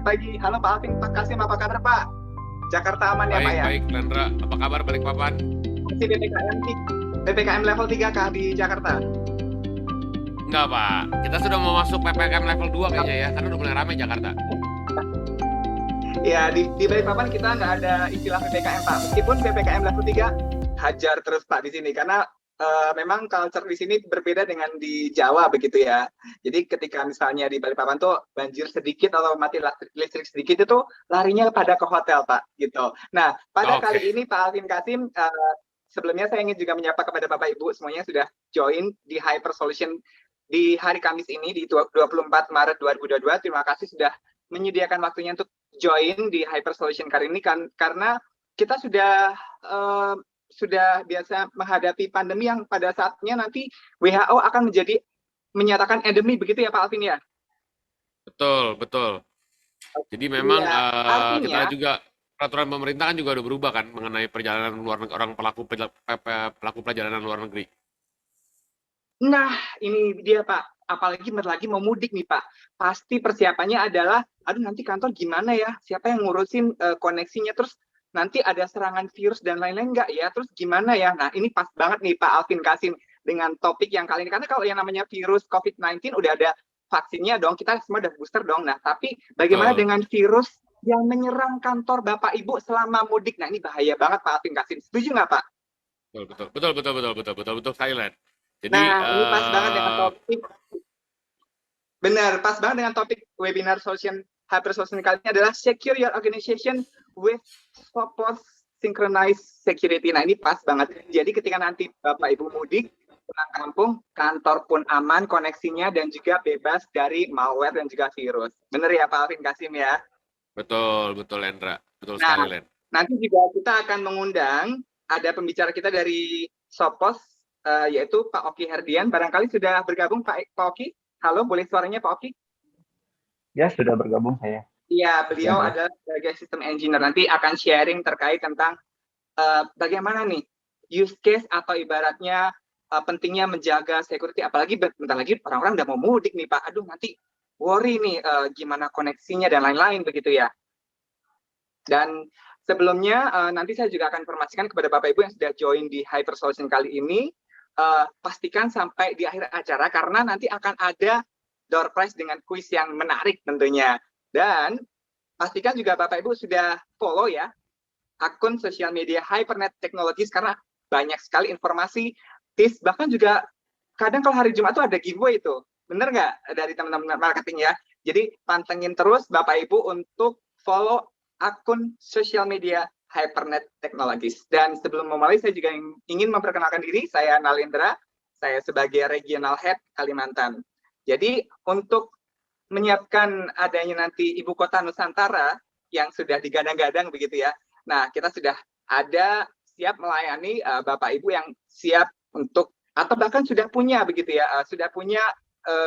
Selamat pagi. Halo Pak Alvin, Pak Kasim, apa kabar Pak? Jakarta aman ya Pak ya? Baik, Lendra. Apa kabar Balikpapan? Masih PPKM level 3 kah di Jakarta? Enggak, Pak. Kita sudah mau masuk PPKM level 2 kayaknya ya, karena udah mulai ramai Jakarta. Ya, di Balikpapan kita nggak ada istilah PPKM Pak. Meskipun PPKM level 3 hajar terus Pak di sini. Karena memang culture di sini berbeda dengan di Jawa begitu ya. Jadi ketika misalnya di Balikpapan tuh banjir sedikit atau mati listrik sedikit itu larinya pada ke hotel Pak gitu. Nah, pada Oke. kali ini Pak Alvin Kasim, sebelumnya saya ingin juga menyapa kepada Bapak Ibu semuanya sudah join di Hyper Solution di hari Kamis ini di 24 Maret 2022. Terima kasih sudah menyediakan waktunya untuk join di Hyper Solution kali ini karena kita sudah biasa menghadapi pandemi yang pada saatnya nanti WHO akan menyatakan endemi begitu ya Pak Alvin ya? Betul, betul. Jadi memang Iya, kita artinya lihat juga peraturan pemerintah kan juga udah berubah kan mengenai perjalanan luar negeri, orang pelaku perjalanan luar negeri. nah, ini dia Pak. Apalagi bentar lagi mau mudik nih Pak. Pasti persiapannya adalah, aduh nanti kantor gimana ya? Siapa yang ngurusin koneksinya? Terus nanti ada serangan virus dan lain-lain nggak ya? Terus gimana ya? Nah, ini pas banget nih Pak Alvin Kasim dengan topik yang kali ini. Karena kalau yang namanya virus COVID-19 udah ada vaksinnya dong. Kita semua udah booster dong. Nah, tapi bagaimana Betul. dengan virus yang menyerang kantor Bapak Ibu selama mudik? Nah, ini bahaya banget Pak Alvin Kasim. Setuju nggak Pak? Betul, betul. Betul, betul, betul, betul, betul, betul sekali, Len. Jadi Nah, ini pas banget dengan topik. Benar, pas banget dengan topik webinar Hyper Solution kali ini adalah Secure Your Organization with Sophos Synchronized Security. Nah, ini pas banget. Jadi ketika nanti Bapak Ibu mudik, pulang kampung, kantor pun aman koneksinya dan juga bebas dari malware dan juga virus. Benar ya Pak Alvin Kasim ya? betul, betul, Lendra. Betul Nah, sekali, Len. nanti juga kita akan mengundang, ada pembicara kita dari Sophos, yaitu Pak Oki Herdian. Barangkali sudah bergabung Pak Oki. Halo, boleh suaranya Pak Oki? Ya, sudah bergabung saya. Iya, beliau Ya, adalah sebagai sistem engineer. Nanti akan sharing terkait tentang bagaimana nih use case atau ibaratnya pentingnya menjaga security. Apalagi bentar lagi orang-orang udah mau mudik nih Pak. Aduh, nanti worry nih gimana koneksinya dan lain-lain begitu ya. Dan sebelumnya nanti saya juga akan informasikan kepada Bapak Ibu yang sudah join di Hyper Solution kali ini, pastikan sampai di akhir acara karena nanti akan ada door prize dengan kuis yang menarik tentunya. Dan pastikan juga Bapak Ibu sudah follow ya akun sosial media Hypernet Technologies karena banyak sekali informasi, tips, bahkan juga kadang kalau hari Jumat tuh ada giveaway itu. Bener nggak dari teman-teman marketing ya? Jadi pantengin terus Bapak Ibu untuk follow akun sosial media Hypernet Technologies. Dan sebelum memulai, saya juga ingin memperkenalkan diri. Saya Nalendra, saya sebagai Regional Head Kalimantan. Jadi untuk menyiapkan adanya nanti Ibu Kota Nusantara yang sudah digadang-gadang begitu ya. Nah, kita sudah ada siap melayani Bapak Ibu yang siap untuk atau bahkan sudah punya begitu ya, sudah punya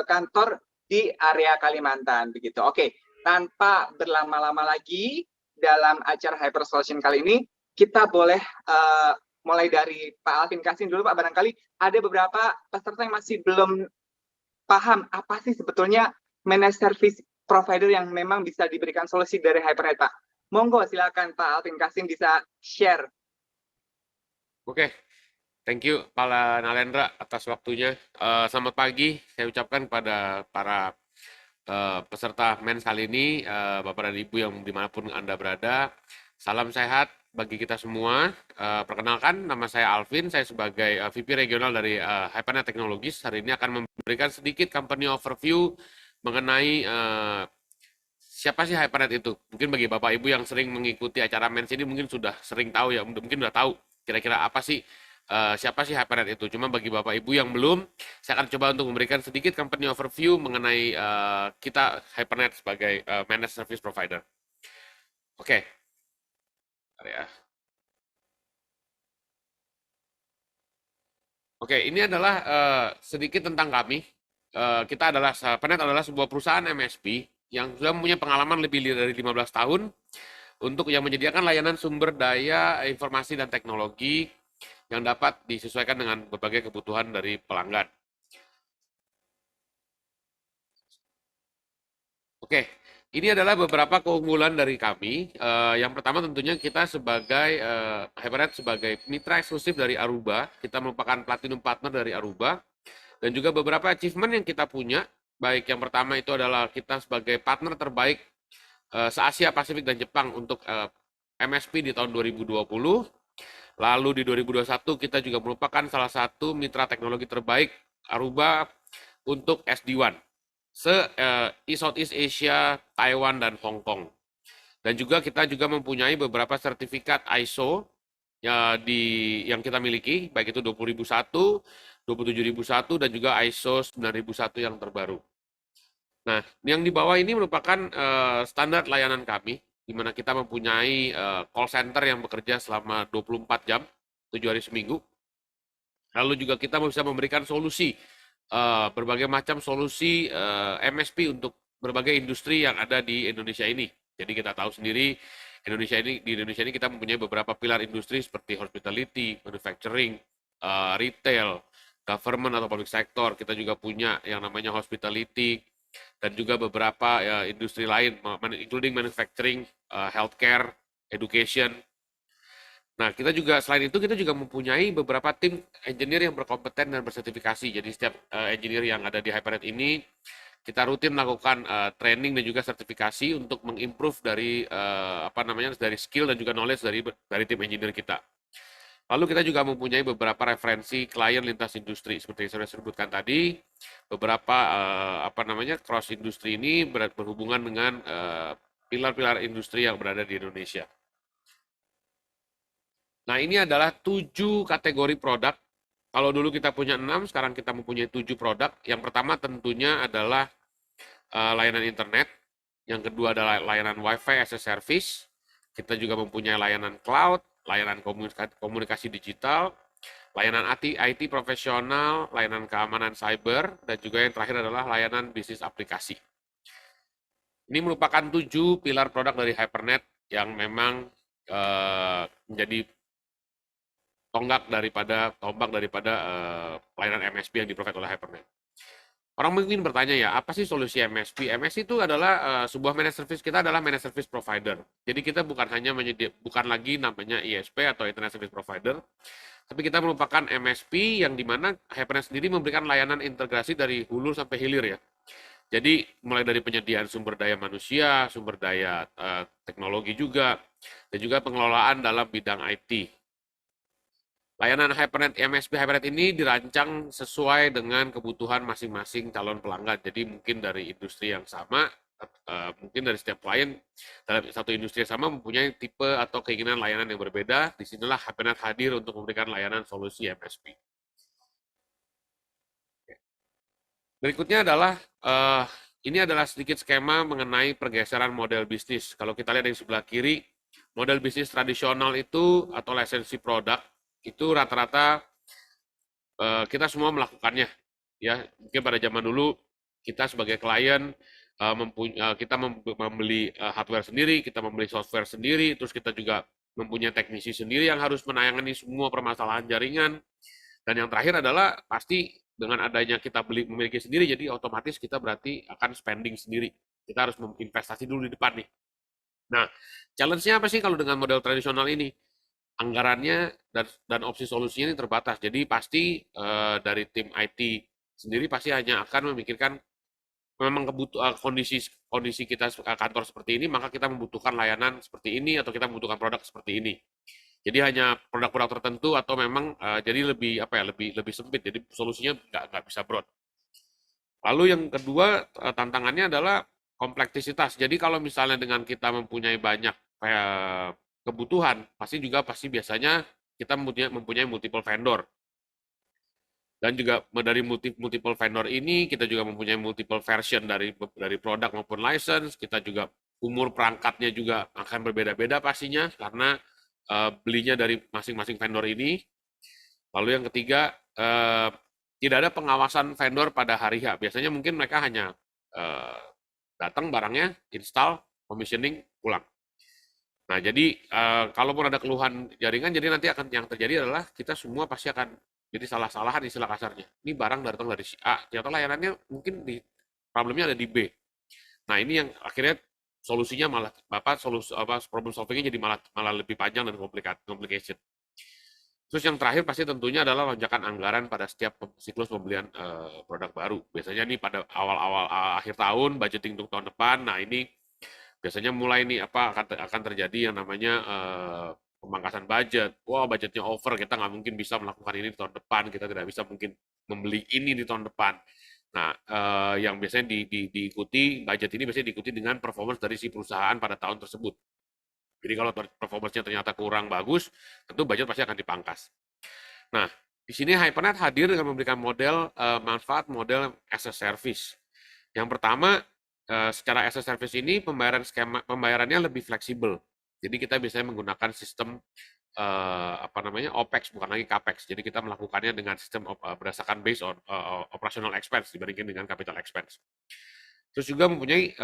kantor di area Kalimantan begitu. Oke, tanpa berlama-lama lagi dalam acara Hyper Solution kali ini, kita boleh mulai dari Pak Alvin Kasim dulu Pak. Barangkali ada beberapa peserta yang masih belum paham apa sih sebetulnya managed service provider yang memang bisa diberikan solusi dari Hypernet Pak. Monggo silakan Pak Alvin Kasim bisa share. Oke, thank you Pak Nalendra atas waktunya. Selamat pagi, saya ucapkan kepada para peserta MENS kali ini, Bapak dan Ibu yang dimanapun Anda berada. Salam sehat bagi kita semua. Perkenalkan, nama saya Alvin, saya sebagai VP Regional dari Hypernet Technologies. Hari ini akan memberikan sedikit company overview mengenai siapa sih Hypernet itu. Mungkin bagi Bapak Ibu yang sering mengikuti acara MENS ini mungkin sudah sering tahu ya, mungkin sudah tahu kira-kira apa sih siapa sih Hypernet itu. Cuma bagi Bapak Ibu yang belum, saya akan coba untuk memberikan sedikit company overview mengenai kita Hypernet sebagai managed service provider. Oke. Bentar ya. Oke, ini adalah sedikit tentang kami. Kita adalah Hypernet adalah sebuah perusahaan MSP yang sudah mempunyai pengalaman lebih dari 15 tahun untuk yang menyediakan layanan sumber daya informasi dan teknologi yang dapat disesuaikan dengan berbagai kebutuhan dari pelanggan. Oke, ini adalah beberapa keunggulan dari kami. Yang pertama tentunya kita sebagai HyperNet sebagai mitra eksklusif dari Aruba, kita merupakan platinum partner dari Aruba, dan juga beberapa achievement yang kita punya. Baik, yang pertama itu adalah kita sebagai partner terbaik se-Asia Pasifik dan Jepang untuk MSP di tahun 2020. Lalu di 2021 kita juga merupakan salah satu mitra teknologi terbaik Aruba untuk SD-WAN Southeast Asia, Taiwan, dan Hong Kong. Dan juga kita juga mempunyai beberapa sertifikat ISO yang kita miliki, baik itu 20.001, 27.001, dan juga ISO 9.001 yang terbaru. Nah, yang di bawah ini merupakan standar layanan kami, di mana kita mempunyai call center yang bekerja selama 24 jam, 7 hari seminggu. Lalu juga kita bisa memberikan solusi, berbagai macam solusi MSP untuk berbagai industri yang ada di Indonesia ini. Jadi kita tahu sendiri, di Indonesia ini kita mempunyai beberapa pilar industri seperti hospitality, manufacturing, retail, government atau public sector. Kita juga punya yang namanya hospitality, dan juga beberapa industri lain, including manufacturing, healthcare, education. Nah, kita juga selain itu kita juga mempunyai beberapa tim engineer yang berkompeten dan bersertifikasi. Jadi setiap engineer yang ada di HyperNet ini kita rutin melakukan training dan juga sertifikasi untuk mengimprove dari dari skill dan juga knowledge dari tim engineer kita. Lalu kita juga mempunyai beberapa referensi klien lintas industri seperti yang saya sebutkan tadi. Beberapa cross industri ini berhubungan dengan pilar-pilar industri yang berada di Indonesia. Nah, ini adalah 7 kategori produk. Kalau dulu kita punya 6, sekarang kita mempunyai 7 produk. Yang pertama tentunya adalah layanan internet. Yang kedua adalah layanan Wi-Fi as a service. Kita juga mempunyai layanan cloud, layanan komunikasi digital, layanan IT profesional, layanan keamanan cyber, dan juga yang terakhir adalah layanan bisnis aplikasi. Ini merupakan 7 pilar produk dari HyperNet yang memang menjadi tombak daripada layanan MSP yang di-provide oleh HyperNet. Orang mungkin bertanya ya, apa sih solusi MSP? MSP itu adalah sebuah managed service, kita adalah managed service provider. Jadi kita bukan lagi namanya ISP atau Internet Service Provider, tapi kita merupakan MSP yang dimana HyperNet sendiri memberikan layanan integrasi dari hulu sampai hilir ya. Jadi mulai dari penyediaan sumber daya manusia, sumber daya teknologi juga, dan juga pengelolaan dalam bidang IT. Layanan HyperNet MSP HyperNet ini dirancang sesuai dengan kebutuhan masing-masing calon pelanggan. Jadi mungkin dari industri yang sama, mungkin dari setiap klien dalam satu industri yang sama mempunyai tipe atau keinginan layanan yang berbeda. Disinilah HyperNet hadir untuk memberikan layanan solusi MSP. Berikutnya adalah ini adalah sedikit skema mengenai pergeseran model bisnis. Kalau kita lihat di sebelah kiri, model bisnis tradisional itu atau lisensi produk itu rata-rata kita semua melakukannya. Ya, mungkin pada zaman dulu kita sebagai klien kita membeli hardware sendiri, kita membeli software sendiri, terus kita juga mempunyai teknisi sendiri yang harus menangani semua permasalahan jaringan. Dan yang terakhir adalah pasti dengan adanya kita memiliki sendiri, jadi otomatis kita berarti akan spending sendiri. Kita harus menginvestasi dulu di depan nih. Nah, challenge-nya apa sih kalau dengan model tradisional ini? Anggarannya dan opsi solusinya ini terbatas. Jadi pasti dari tim IT sendiri pasti hanya akan memikirkan memang kondisi kita kantor seperti ini, maka kita membutuhkan layanan seperti ini atau kita membutuhkan produk seperti ini. Jadi hanya produk-produk tertentu atau memang jadi lebih sempit. Jadi solusinya nggak bisa broad. Lalu yang kedua tantangannya adalah kompleksitas. Jadi kalau misalnya dengan kita mempunyai banyak kebutuhan, pasti biasanya kita mempunyai multiple vendor. Dan juga dari multiple vendor ini, kita juga mempunyai multiple version dari produk maupun license. Kita juga umur perangkatnya juga akan berbeda-beda pastinya, karena belinya dari masing-masing vendor ini. Lalu yang ketiga, tidak ada pengawasan vendor pada hari H. Biasanya mungkin mereka hanya datang barangnya, install, commissioning, pulang. Nah, jadi kalaupun ada keluhan jaringan, jadi nanti yang terjadi adalah kita semua pasti akan jadi salah-salahan istilah kasarnya. Ini barang datang dari si A, ternyata layanannya mungkin problemnya ada di B. Nah, ini yang akhirnya solusinya malah problem solvingnya jadi malah lebih panjang dan complication. Terus yang terakhir pasti tentunya adalah lonjakan anggaran pada setiap siklus pembelian produk baru. Biasanya nih pada awal-awal akhir tahun, budgeting untuk tahun depan. Nah ini biasanya mulai nih akan terjadi yang namanya pemangkasan budget. Wah, budgetnya over, kita nggak mungkin bisa melakukan ini di tahun depan, kita tidak bisa mungkin membeli ini di tahun depan. Nah, yang biasanya diikuti budget ini biasanya diikuti dengan performance dari si perusahaan pada tahun tersebut. Jadi kalau performance-nya ternyata kurang bagus, tentu budget pasti akan dipangkas. Nah, di sini HyperNet hadir dengan memberikan model manfaat model as a service. Yang pertama, secara as a service ini pembayarannya lebih fleksibel. Jadi kita biasanya menggunakan sistem OPEX bukan lagi CAPEX. Jadi kita melakukannya dengan sistem berdasarkan based on operational expense dibandingkan dengan capital expense. Terus juga mempunyai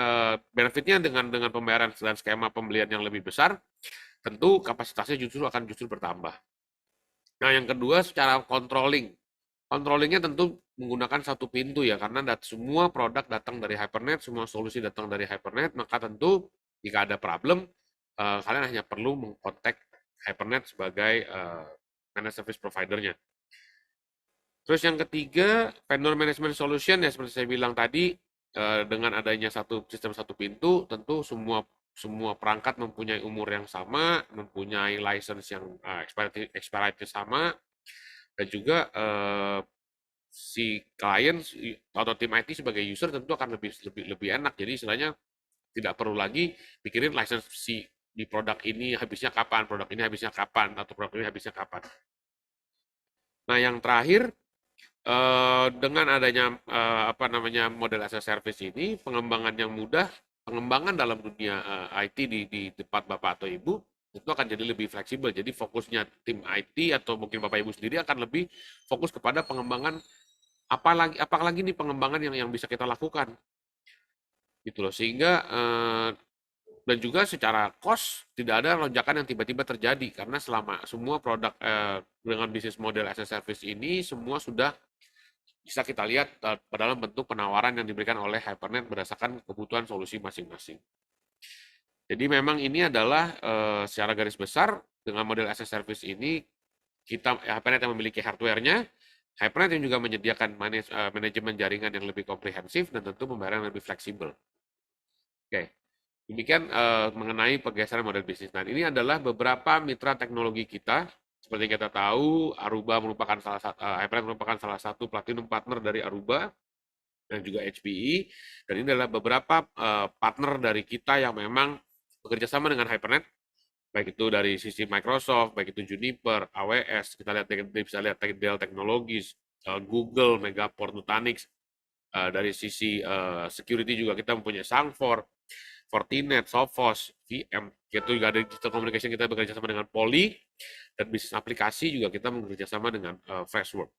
benefitnya dengan pembayaran dan skema pembelian yang lebih besar, tentu kapasitasnya akan bertambah. Nah, yang kedua secara controlling. Controllingnya tentu menggunakan satu pintu ya, karena semua produk datang dari HyperNet, semua solusi datang dari HyperNet, maka tentu jika ada problem, kalian hanya perlu mengkontak HyperNet sebagai managed service provider-nya. Terus yang ketiga, vendor management solution ya seperti saya bilang tadi, dengan adanya sistem satu pintu, tentu semua perangkat mempunyai umur yang sama, mempunyai license yang expiry sama, dan juga si klien atau tim IT sebagai user tentu akan lebih enak. Jadi istilahnya tidak perlu lagi pikirin license di produk ini habisnya kapan, produk ini habisnya kapan, atau produk ini habisnya kapan. Nah, yang terakhir, dengan adanya model as a service ini, pengembangan yang mudah, pengembangan dalam dunia IT di tempat Bapak atau Ibu itu akan jadi lebih fleksibel. Jadi fokusnya tim IT atau mungkin Bapak Ibu sendiri akan lebih fokus kepada pengembangan apalagi nih pengembangan yang bisa kita lakukan. Gitu loh. Sehingga dan juga secara cost tidak ada lonjakan yang tiba-tiba terjadi karena selama semua produk dengan bisnis model as a service ini semua sudah bisa kita lihat dalam bentuk penawaran yang diberikan oleh HyperNet berdasarkan kebutuhan solusi masing-masing. Jadi memang ini adalah secara garis besar dengan model as a service ini HyperNet yang memiliki hardware-nya, HyperNet yang juga menyediakan manajemen jaringan yang lebih komprehensif dan tentu pembayaran yang lebih fleksibel. Oke, demikian mengenai pergeseran model bisnis. Nah, ini adalah beberapa mitra teknologi kita. Seperti yang kita tahu, Aruba merupakan HyperNet merupakan salah satu platinum partner dari Aruba dan juga HPE. Dan ini adalah beberapa partner dari kita yang memang bekerja sama dengan HyperNet, baik itu dari sisi Microsoft, baik itu Juniper, AWS, kita bisa lihat Dell Technologies, Google, Megaport, Nutanix. Dari sisi security juga kita mempunyai Sangfor, Fortinet, Sophos, VM, itu juga ada digital communication kita bekerja sama dengan Poly, dan bisnis aplikasi juga kita bekerja sama dengan Freshworks.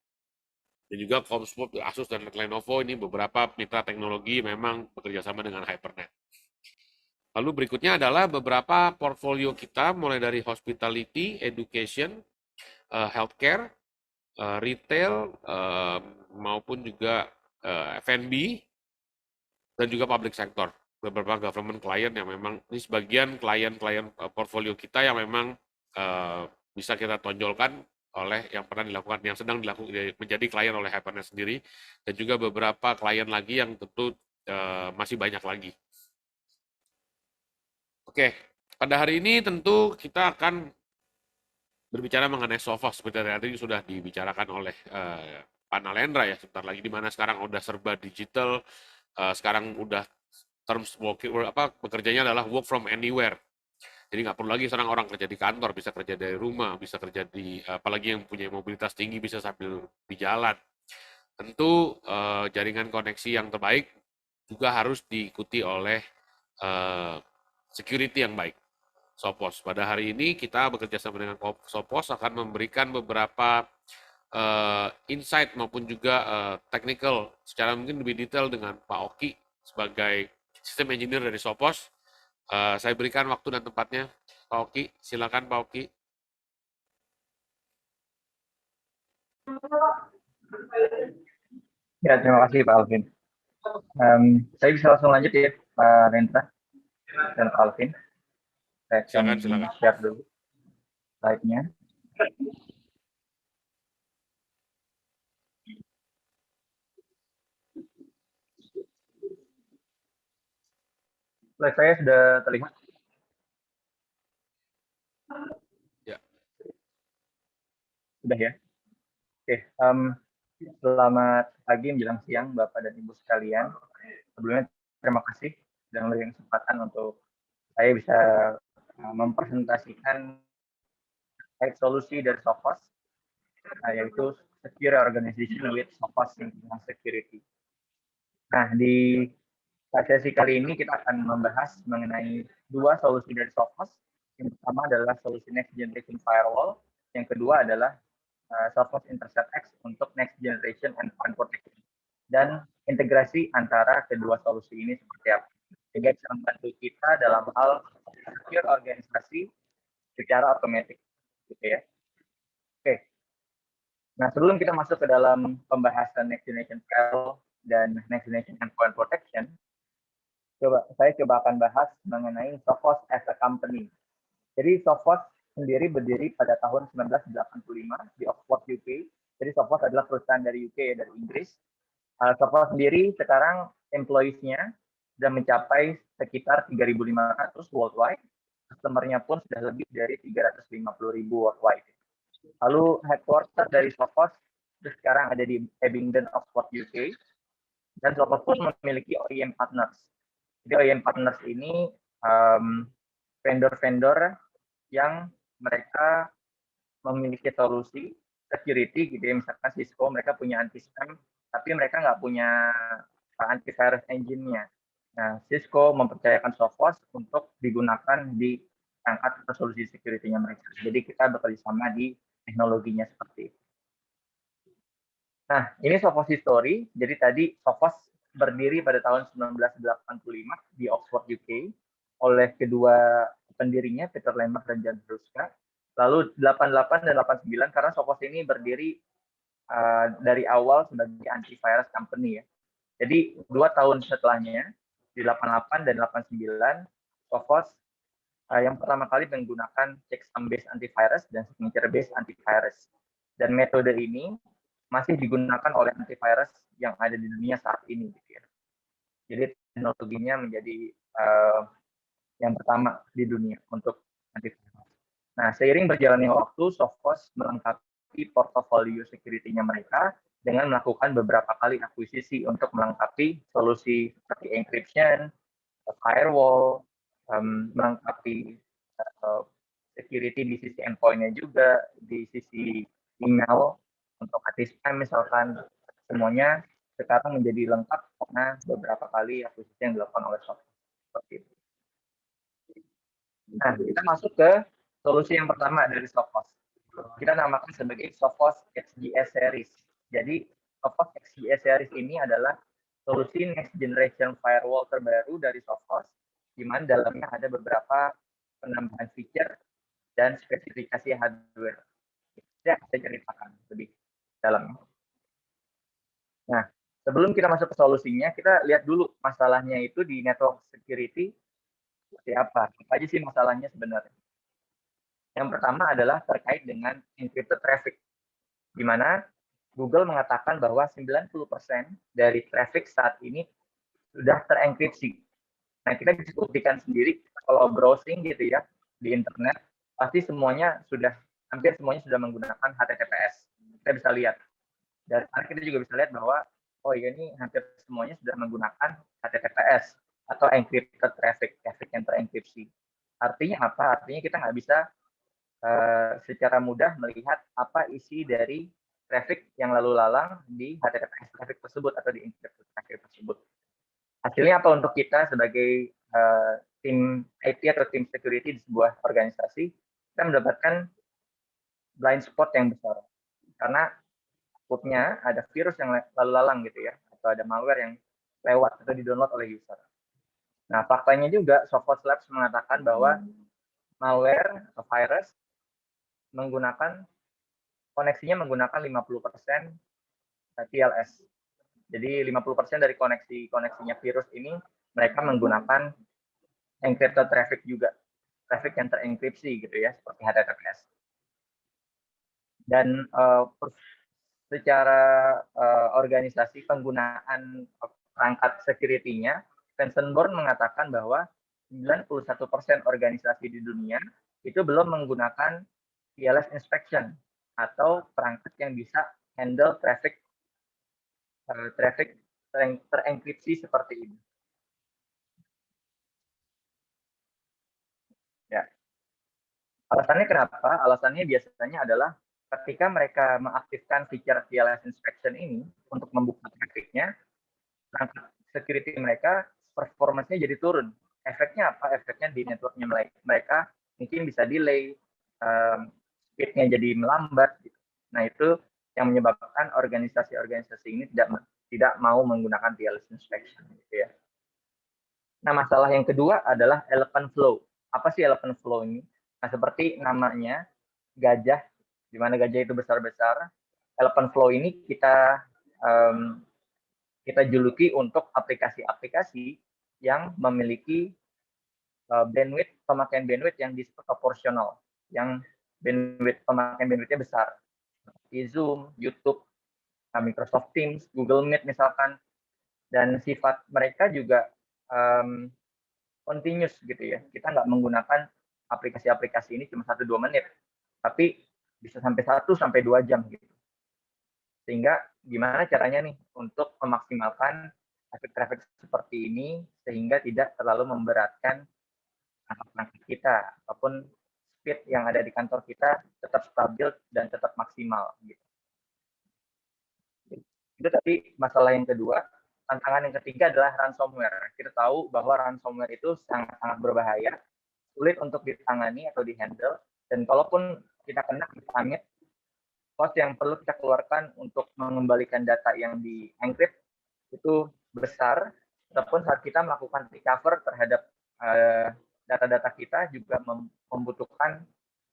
Dan juga Comsmart, Asus, dan Lenovo ini beberapa mitra teknologi memang bekerja sama dengan HyperNet. Lalu berikutnya adalah beberapa portfolio kita mulai dari hospitality, education, healthcare, retail, maupun juga F&B, dan juga public sector. Beberapa government client yang memang ini sebagian klien-klien portfolio kita yang memang bisa kita tonjolkan oleh yang pernah dilakukan, yang sedang dilakukan menjadi klien oleh HyperNet sendiri, dan juga beberapa klien lagi yang tentu masih banyak lagi. Oke, pada hari ini tentu kita akan berbicara mengenai Sophos seperti tadi sudah dibicarakan oleh Pak Nalendra ya, sebentar lagi, di mana sekarang udah serba digital, sekarang udah bekerjanya adalah work from anywhere. Jadi nggak perlu lagi sekarang orang kerja di kantor, bisa kerja dari rumah, bisa kerja apalagi yang punya mobilitas tinggi bisa sambil di jalan. Tentu jaringan koneksi yang terbaik juga harus diikuti oleh security yang baik. Sophos. Pada hari ini kita bekerja sama dengan Sophos akan memberikan beberapa insight maupun juga technical secara mungkin lebih detail dengan Pak Oki sebagai sistem engineer dari Sophos. Saya berikan waktu dan tempatnya. Pak Oki, silakan Pak Oki. Ya, terima kasih Pak Alvin. Saya bisa langsung lanjut ya, Pak Rendra. dan Calvin. Saya akan Silakan. share dulu slide-nya. Slide saya sudah terlihat? Ya. Sudah ya? Oke, selamat pagi menjelang siang Bapak dan Ibu sekalian. Sebelumnya terima kasih sudah memberikan kesempatan untuk saya bisa mempresentasikan solusi dari Sophos, yaitu Secure Organization with Sophos International Security. Nah, di sesi kali ini kita akan membahas mengenai dua solusi dari Sophos. Yang pertama adalah solusi Next Generation Firewall, yang kedua adalah Sophos Intercept X untuk Next Generation Endpoint Protection. Dan integrasi antara kedua solusi ini seperti apa? Sehingga bisa membantu kita dalam hal secure organisasi secara otomatis, gitu ya. Oke. Nah, sebelum kita masuk ke dalam pembahasan Next Generation Firewall dan Next Generation Endpoint Protection, saya coba akan bahas mengenai Sophos as a company. Jadi Sophos sendiri berdiri pada tahun 1985 di Oxford, UK. Jadi Sophos adalah perusahaan dari UK, dari Inggris. Sophos sendiri sekarang employees-nya sudah mencapai sekitar 3.500 worldwide. Customer-nya pun sudah lebih dari 350.000 worldwide. Lalu headquarter dari Sophos sekarang ada di Abingdon, Oxford, UK. Dan Sophos pun memiliki OEM partners. Jadi OEM partners ini vendor-vendor yang mereka memiliki solusi security gitu ya, misalkan Cisco mereka punya anti-spam tapi mereka nggak punya antivirus engine-nya. Nah, Cisco mempercayakan Sophos untuk digunakan di perangkat atau solusi security-nya mereka. Jadi kita bekerja sama di teknologinya seperti itu. Nah, ini Sophos history. Jadi tadi Sophos berdiri pada tahun 1985 di Oxford, UK oleh kedua pendirinya Peter Lambert dan Jan Druska. Lalu 88 dan 89 karena Sophos ini berdiri dari awal sebagai antivirus company ya. Jadi 2 tahun setelahnya di 88 dan 89 Sophos yang pertama kali menggunakan checksum based antivirus dan signature based antivirus. Dan metode ini masih digunakan oleh antivirus yang ada di dunia saat ini gitu ya. Jadi teknologinya menjadi yang pertama di dunia untuk antivirus. Nah, seiring berjalannya waktu, Sophos melengkapi portofolio security-nya mereka dengan melakukan beberapa kali akuisisi untuk melengkapi solusi seperti encryption, firewall, melengkapi security di sisi endpoint-nya juga, di sisi email untuk anti-spam misalkan, semuanya sekarang menjadi lengkap karena beberapa kali akuisisi yang dilakukan oleh Sophos. Seperti itu. Nah, kita masuk ke solusi yang pertama dari Sophos. Kita namakan sebagai Sophos XGS Series. Jadi, Sophos XGS Series ini adalah solusi next generation firewall terbaru dari Sophos, di mana dalamnya ada beberapa penambahan feature dan spesifikasi hardware. Saya ceritakan lebih dalam. Nah, sebelum kita masuk ke solusinya, kita lihat dulu masalahnya itu di network security seperti apa. Apa aja sih masalahnya sebenarnya? Yang pertama adalah terkait dengan encrypted traffic, di mana Google mengatakan bahwa 90% dari traffic saat ini sudah terenkripsi. Nah, kita bisa buktikan sendiri kalau browsing gitu ya di internet, pasti semuanya hampir semuanya sudah menggunakan HTTPS. Kita bisa lihat. Dan kita juga bisa lihat bahwa oh ya ini hampir semuanya sudah menggunakan HTTPS atau encrypted traffic yang terenkripsi. Artinya apa? Artinya kita nggak bisa secara mudah melihat apa isi dari traffic yang lalu lalang di HTTPS traffic tersebut atau di encrypted traffic tersebut. Hasilnya apa untuk kita sebagai tim IT atau tim security di sebuah organisasi? Kita mendapatkan blind spot yang besar karena takutnya ada virus yang lalu lalang gitu ya, atau ada malware yang lewat atau di-download oleh user. Nah, faktanya juga Sophos Labs mengatakan bahwa malware atau virus koneksinya menggunakan 50% TLS. Jadi 50% dari koneksinya virus ini mereka menggunakan encrypted traffic juga, traffic yang terenkripsi gitu ya, seperti HTTPS. Dan secara organisasi penggunaan perangkat security-nya, Vansenborn mengatakan bahwa 91% organisasi di dunia itu belum menggunakan TLS inspection atau perangkat yang bisa handle traffic terenkripsi seperti ini. Ya. Alasannya kenapa? Alasannya biasanya adalah ketika mereka mengaktifkan fitur TLS inspection ini untuk membuka traffic-nya, perangkat security mereka performance-nya jadi turun. Efeknya apa? Efeknya di network-nya mereka mungkin bisa delay, speed-nya jadi melambat. Gitu. Nah, itu yang menyebabkan organisasi-organisasi ini tidak mau menggunakan TLS inspection. Gitu ya. Nah, masalah yang kedua adalah elephant flow. Apa sih elephant flow ini? Nah, seperti namanya, gajah, di mana gajah itu besar-besar. Elephant flow ini kita juluki untuk aplikasi-aplikasi yang memiliki pemakaian bandwidth yang disproporsional, yang pemakaian bandwidthnya besar. Seperti Zoom, YouTube, Microsoft Teams, Google Meet misalkan, dan sifat mereka juga continuous gitu ya. Kita nggak menggunakan aplikasi-aplikasi ini cuma 1-2 menit, tapi bisa sampai 1-2 jam gitu. Sehingga gimana caranya nih untuk memaksimalkan traffic seperti ini sehingga tidak terlalu memberatkan perangkat kita ataupun speed yang ada di kantor kita tetap stabil dan tetap maksimal gitu. Itu tadi masalah yang kedua. Tantangan yang ketiga adalah ransomware. Kita tahu bahwa ransomware itu sangat-sangat berbahaya, sulit untuk ditangani atau dihandle, dan kalaupun kita kena amit, cost yang perlu kita keluarkan untuk mengembalikan data yang di-encrypt itu besar, ataupun saat kita melakukan recover terhadap data-data kita juga membutuhkan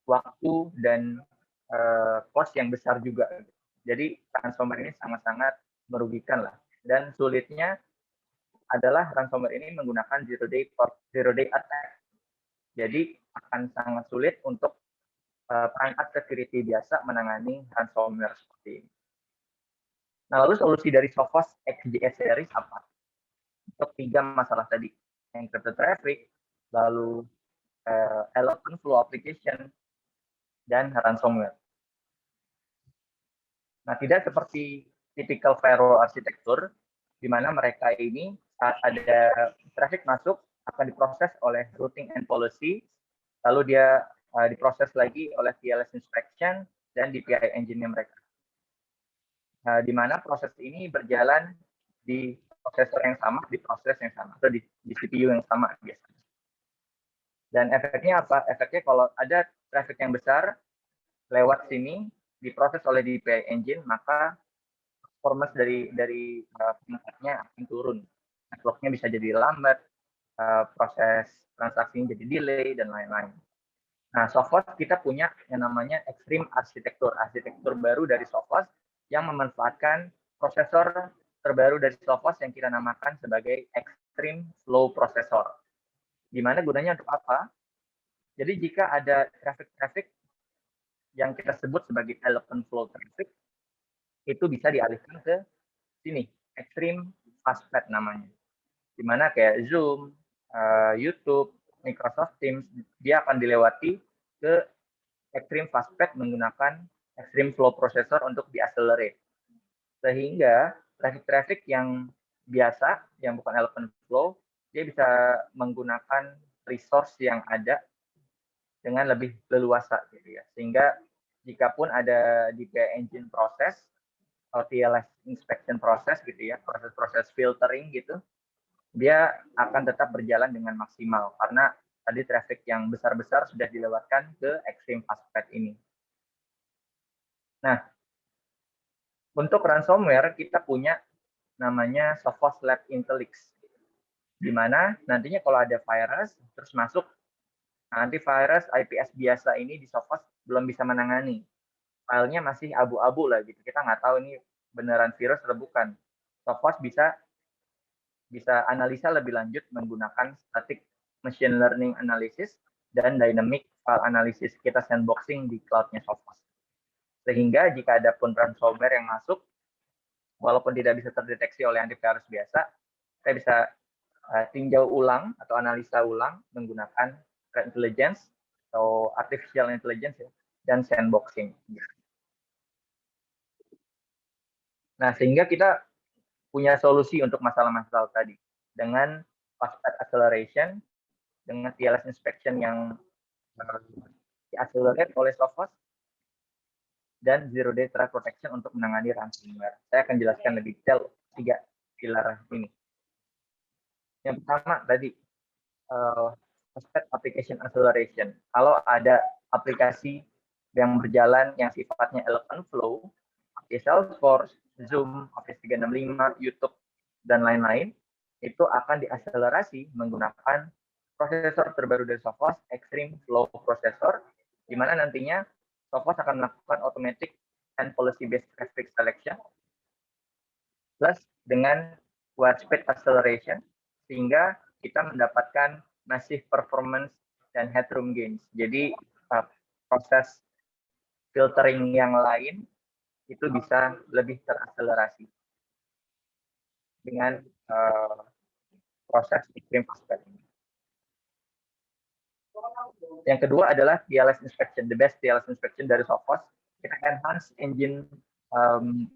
waktu dan cost yang besar juga. Jadi ransomware ini sangat-sangat merugikan lah. Dan sulitnya adalah ransomware ini menggunakan zero day attack. Jadi akan sangat sulit untuk perangkat security biasa menangani ransomware seperti ini. Nah, lalu solusi dari Sophos XGS series apa? Untuk 3 masalah tadi, encrypted traffic, lalu elephant flow application, dan ransomware. Nah, tidak seperti typical firewall arsitektur, di mana mereka ini saat ada traffic masuk akan diproses oleh routing and policy, lalu dia diproses lagi oleh TLS inspection dan DPI engine-nya mereka. Di mana proses ini berjalan di prosesor yang sama, di proses yang sama, atau di CPU yang sama biasanya. Dan efeknya apa? Efeknya kalau ada traffic yang besar lewat sini, diproses oleh DPI engine, maka performance dari perangkatnya akan turun. Networknya bisa jadi lambat, proses transaksinya jadi delay, dan lain-lain. Nah, Sophos kita punya yang namanya Extreme Architecture, arsitektur baru dari Sophos yang memanfaatkan prosesor terbaru dari Sophos yang kita namakan sebagai Extreme Flow Processor. Di mana gunanya untuk apa? Jadi jika ada traffic yang kita sebut sebagai elephant flow traffic, itu bisa dialihkan ke sini, Extreme Fastpath namanya. Di mana kayak Zoom, YouTube, Microsoft Teams, dia akan dilewati ke Extreme Fastpath menggunakan Extreme Flow Processor untuk di-accelerate. Sehingga traffic yang biasa, yang bukan elephant flow, dia bisa menggunakan resource yang ada dengan lebih leluasa gitu ya. Sehingga jikapun ada DPI engine proses atau TLS inspection proses gitu ya, proses-proses filtering gitu, dia akan tetap berjalan dengan maksimal karena tadi traffic yang besar-besar sudah dilewatkan ke Extreme Fastpath ini. Nah, untuk ransomware kita punya namanya Sophos Lab Intellix, di mana nantinya kalau ada virus terus masuk, antivirus IPS biasa ini di Sophos belum bisa menangani. Filenya masih abu-abu lah gitu. Kita nggak tahu ini beneran virus atau bukan. Sophos bisa analisa lebih lanjut menggunakan static machine learning analysis, dan dynamic file analysis. Kita sandboxing di cloud-nya Sophos. Sehingga jika ada pun ransomware yang masuk, walaupun tidak bisa terdeteksi oleh antivirus biasa, kita bisa tinjau ulang atau analisa ulang menggunakan threat intelligence atau artificial intelligence ya, dan sandboxing. Nah, sehingga kita punya solusi untuk masalah-masalah tadi dengan fast acceleration, dengan TLS inspection yang di-accelerate oleh Sophos, dan zero day threat protection untuk menangani ransomware. Saya akan jelaskan lebih detail 3 pilar ini. Yang pertama tadi, application acceleration. Kalau ada aplikasi yang berjalan yang sifatnya elephant flow, Salesforce, Zoom, Office 365, YouTube, dan lain-lain, itu akan diakselerasi menggunakan prosesor terbaru dari Sophos, Extreme Flow Processor, di mana nantinya Sophos akan melakukan automatic and policy-based traffic selection, plus dengan wide speed acceleration, sehingga kita mendapatkan massive performance dan headroom gains. Jadi proses filtering yang lain itu bisa lebih terakselerasi dengan proses Extreme Fastpath ini. Yang kedua adalah TLS inspection, the best TLS inspection dari Sophos. Kita enhance engine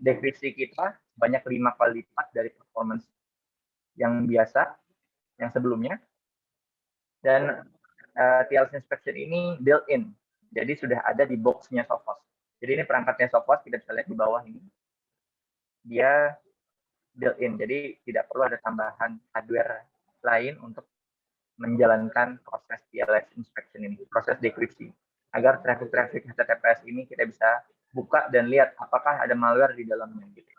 dekripsi kita banyak 5 kali lipat dari performance yang biasa, yang sebelumnya. Dan TLS inspection ini built-in, jadi sudah ada di box-nya Sophos. Jadi ini perangkatnya Sophos, kita bisa lihat di bawah ini. Dia built-in, jadi tidak perlu ada tambahan hardware lain untuk menjalankan proses TLS inspection ini, proses dekripsi. Agar traffic HTTPS ini kita bisa buka dan lihat apakah ada malware di dalamnya. Gitu.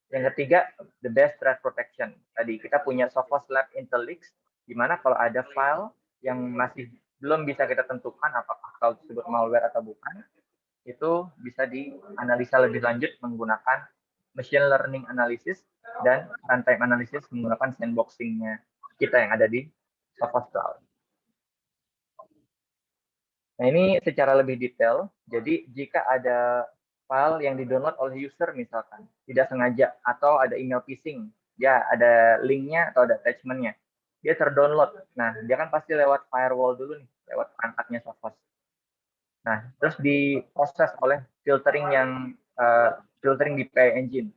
Yang ketiga, the best threat protection. Tadi kita punya Sophos Lab Intellix, di mana kalau ada file yang masih belum bisa kita tentukan apakah file tersebut malware atau bukan, itu bisa dianalisa lebih lanjut menggunakan machine learning analysis dan runtime analysis menggunakan sandboxing-nya kita yang ada di Sophos Cloud. Nah, ini secara lebih detail. Jadi, jika ada file yang di-download oleh user misalkan, tidak sengaja, atau ada email phishing, ya ada linknya atau ada attachment-nya, dia terdownload. Nah, dia kan pasti lewat firewall dulu nih, lewat perangkatnya Sophos. Nah, terus diproses oleh filtering filtering di PI Engine,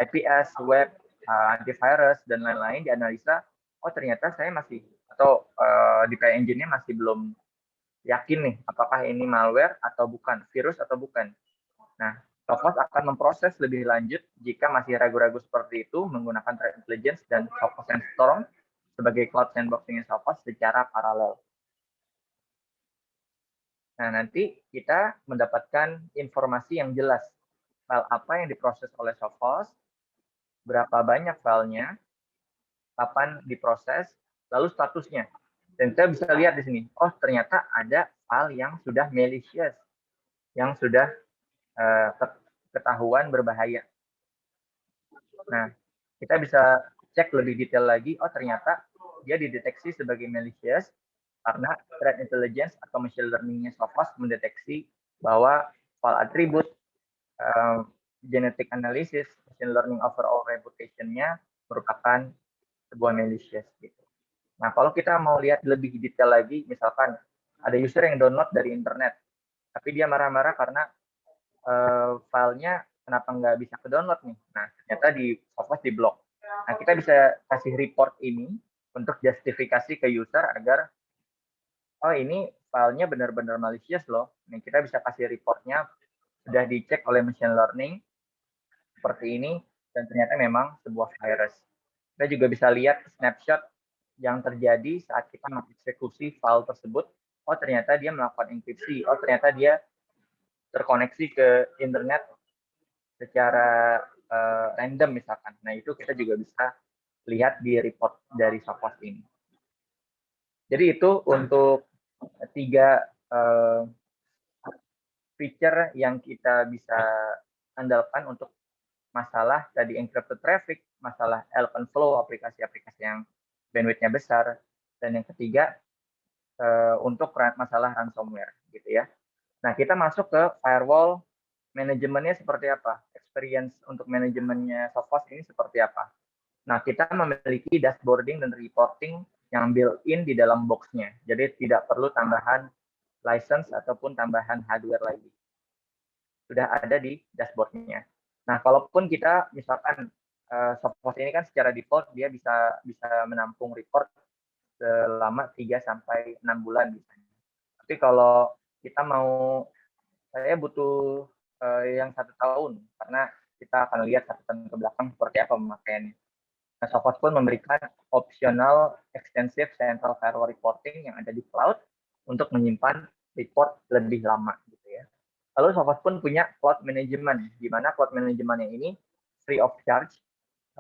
IPS, web, antivirus, dan lain-lain, dianalisa, oh ternyata saya masih, atau di PI Engine-nya masih belum yakin nih, apakah ini malware atau bukan, virus atau bukan. Nah, Sophos akan memproses lebih lanjut jika masih ragu-ragu seperti itu menggunakan threat intelligence dan Sophos Sandstorm sebagai cloud sandboxing Sophos secara paralel. Nah, nanti kita mendapatkan informasi yang jelas. File apa yang diproses oleh Sophos, berapa banyak filenya, kapan diproses, lalu statusnya. Dan kita bisa lihat di sini, oh ternyata ada file yang sudah malicious, yang sudah ketahuan berbahaya. Nah, kita bisa cek lebih detail lagi, oh ternyata dia dideteksi sebagai malicious karena threat intelligence atau machine learning-nya Sophos mendeteksi bahwa file attribute, genetic analysis, machine learning overall reputation-nya merupakan sebuah malicious. Gitu. Nah, kalau kita mau lihat lebih detail lagi, misalkan ada user yang download dari internet, tapi dia marah-marah karena filenya kenapa nggak bisa ke-download nih. Nah, ternyata di Sophos di-block. Nah, kita bisa kasih report ini untuk justifikasi ke user agar, oh ini filenya benar-benar malicious loh. Nih, kita bisa kasih reportnya, sudah dicek oleh machine learning, seperti ini, dan ternyata memang sebuah virus. Kita juga bisa lihat snapshot yang terjadi saat kita mengeksekusi file tersebut. Oh, ternyata dia melakukan enkripsi. Oh, ternyata dia terkoneksi ke internet secara random misalkan. Nah, itu kita juga bisa lihat di report dari Sophos ini. Jadi itu untuk 3 feature yang kita bisa andalkan untuk masalah tadi encrypted traffic, masalah elephant flow, aplikasi-aplikasi yang bandwidth-nya besar, dan yang ketiga untuk masalah ransomware gitu ya. Nah, kita masuk ke firewall manajemennya seperti apa? Experience untuk manajemennya Sophos ini seperti apa? Nah, kita memiliki dashboarding dan reporting yang built-in di dalam box-nya. Jadi tidak perlu tambahan license ataupun tambahan hardware lagi. Sudah ada di dashboard-nya. Nah, kalaupun kita misalkan Sophos ini kan secara default dia bisa menampung report selama 3 sampai 6 bulan misalnya. Tapi kalau kita mau, saya butuh yang 1 tahun karena kita akan lihat 1 tahun ke belakang seperti apa pemakaiannya. Nah, Sophos pun memberikan optional extensive central firewall reporting yang ada di cloud untuk menyimpan report lebih lama gitu ya. Lalu Sophos pun punya cloud management, di mana cloud managementnya ini free of charge.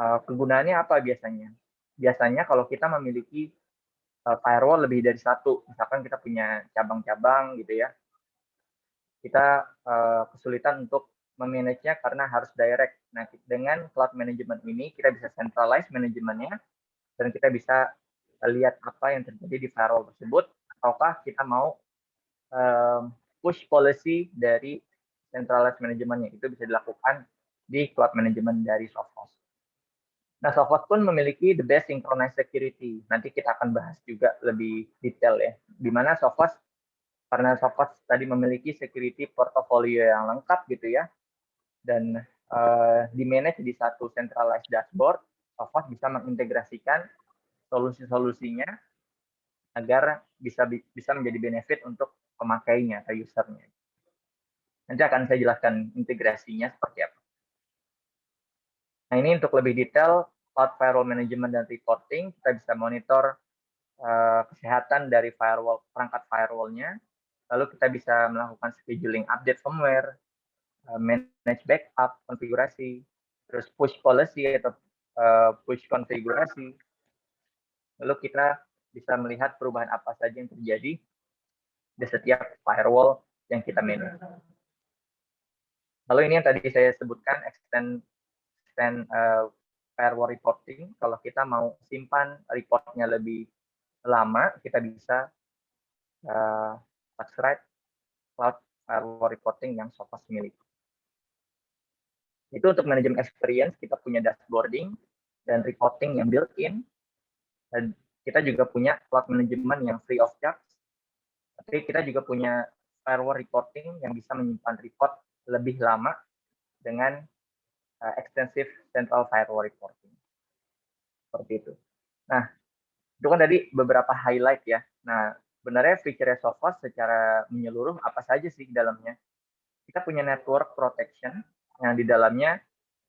Kegunaannya apa biasanya? Biasanya kalau kita memiliki firewall lebih dari 1, misalkan kita punya cabang-cabang gitu ya, kita kesulitan untuk memanage-nya karena harus direct. Nah, dengan cloud management ini kita bisa centralize manajemennya dan kita bisa lihat apa yang terjadi di firewall tersebut, ataukah kita mau push policy dari centralized manajemennya. Itu bisa dilakukan di cloud management dari Sophos. Nah, Sophos pun memiliki the best synchronized security. Nanti kita akan bahas juga lebih detail ya. Di mana Sophos, karena Sophos tadi memiliki security portfolio yang lengkap gitu ya, dan di-manage di satu centralized dashboard, Sophos bisa mengintegrasikan solusi-solusinya agar bisa menjadi benefit untuk pemakainya atau usernya. Nanti akan saya jelaskan integrasinya seperti apa. Nah, ini untuk lebih detail cloud firewall management dan reporting, kita bisa monitor kesehatan dari firewall, perangkat firewall-nya, lalu kita bisa melakukan scheduling update firmware, manage backup, konfigurasi, terus push policy atau push konfigurasi. Lalu kita bisa melihat perubahan apa saja yang terjadi di setiap firewall yang kita manage. Lalu ini yang tadi saya sebutkan, extend firewall reporting. Kalau kita mau simpan reportnya lebih lama, kita bisa subscribe cloud firewall reporting yang Sophos miliki. Itu untuk manajemen experience, kita punya dashboarding dan reporting yang built-in. Dan kita juga punya cloud management yang free of charge. Tapi kita juga punya firewall reporting yang bisa menyimpan report lebih lama dengan extensive central firewall reporting. Seperti itu. Nah, itu kan tadi beberapa highlight ya. Nah, sebenarnya feature Sophos secara menyeluruh apa saja sih di dalamnya? Kita punya network protection yang di dalamnya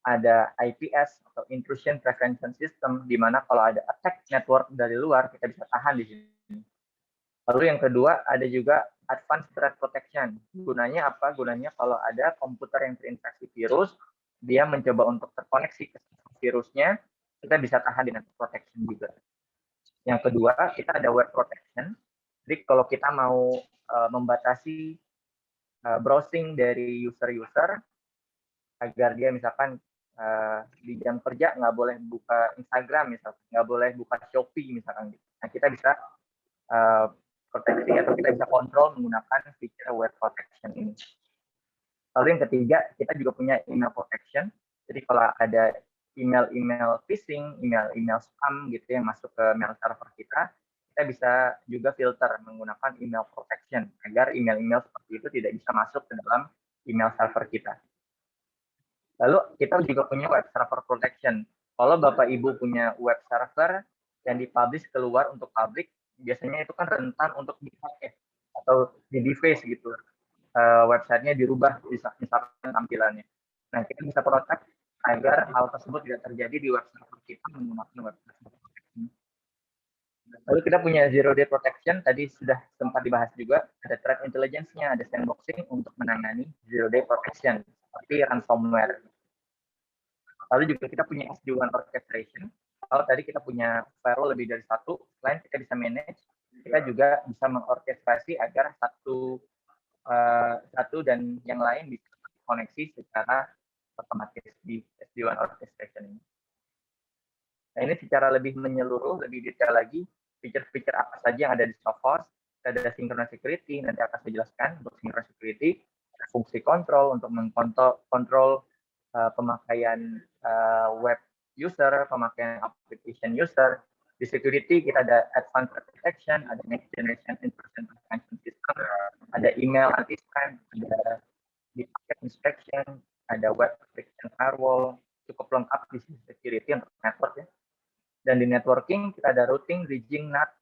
ada IPS atau intrusion prevention system, di mana kalau ada attack network dari luar kita bisa tahan di sini. Lalu yang kedua ada juga advanced threat protection. Gunanya apa? Gunanya kalau ada komputer yang terinfeksi virus, dia mencoba untuk terkoneksi ke virusnya, kita bisa tahan dengan protection juga. Yang kedua, kita ada web protection. Jadi kalau kita mau membatasi browsing dari user-user agar dia misalkan di jam kerja nggak boleh buka Instagram misalkan, nggak boleh buka Shopee misalkan. Nah, kita bisa proteksi atau kita bisa kontrol menggunakan fitur web protection ini. Lalu yang ketiga, kita juga punya email protection. Jadi kalau ada email-email phishing, email-email spam gitu yang masuk ke mail server kita bisa juga filter menggunakan email protection agar email-email seperti itu tidak bisa masuk ke dalam email server kita. Lalu kita juga punya web server protection. Kalau Bapak Ibu punya web server yang dipublish keluar untuk publik, biasanya itu kan rentan untuk di-hack ya, atau di-deface gitu. Websitenya dirubah misalkan tampilannya. Nah, kita bisa protect agar hal tersebut tidak terjadi di web server kita menggunakan web server protection. Lalu kita punya zero day protection, tadi sudah sempat dibahas juga, ada threat intelligence-nya, ada sandboxing untuk menangani zero day protection, seperti ransomware. Lalu juga kita punya SD-WAN orchestration. Kalau tadi kita punya firewall lebih dari 1, selain kita bisa manage, kita juga bisa mengorkestrasi agar satu dan yang lain bisa koneksi secara otomatis di SD-WAN orchestration ini. Nah, ini secara lebih menyeluruh, lebih detail lagi, fitur-fitur apa saja yang ada di Sophos. Ada synchronous security, nanti akan saya jelaskan untuk synchronous security, ada fungsi kontrol untuk mengkontrol pemakaian web user, pemakaian application user. Di security kita ada advanced protection, ada next generation intrusion prevention system, ada email anti-spam, ada di packet inspection, ada web protection firewall, cukup lengkap di sisi security untuk network ya. Dan di networking kita ada routing, bridging, NAT,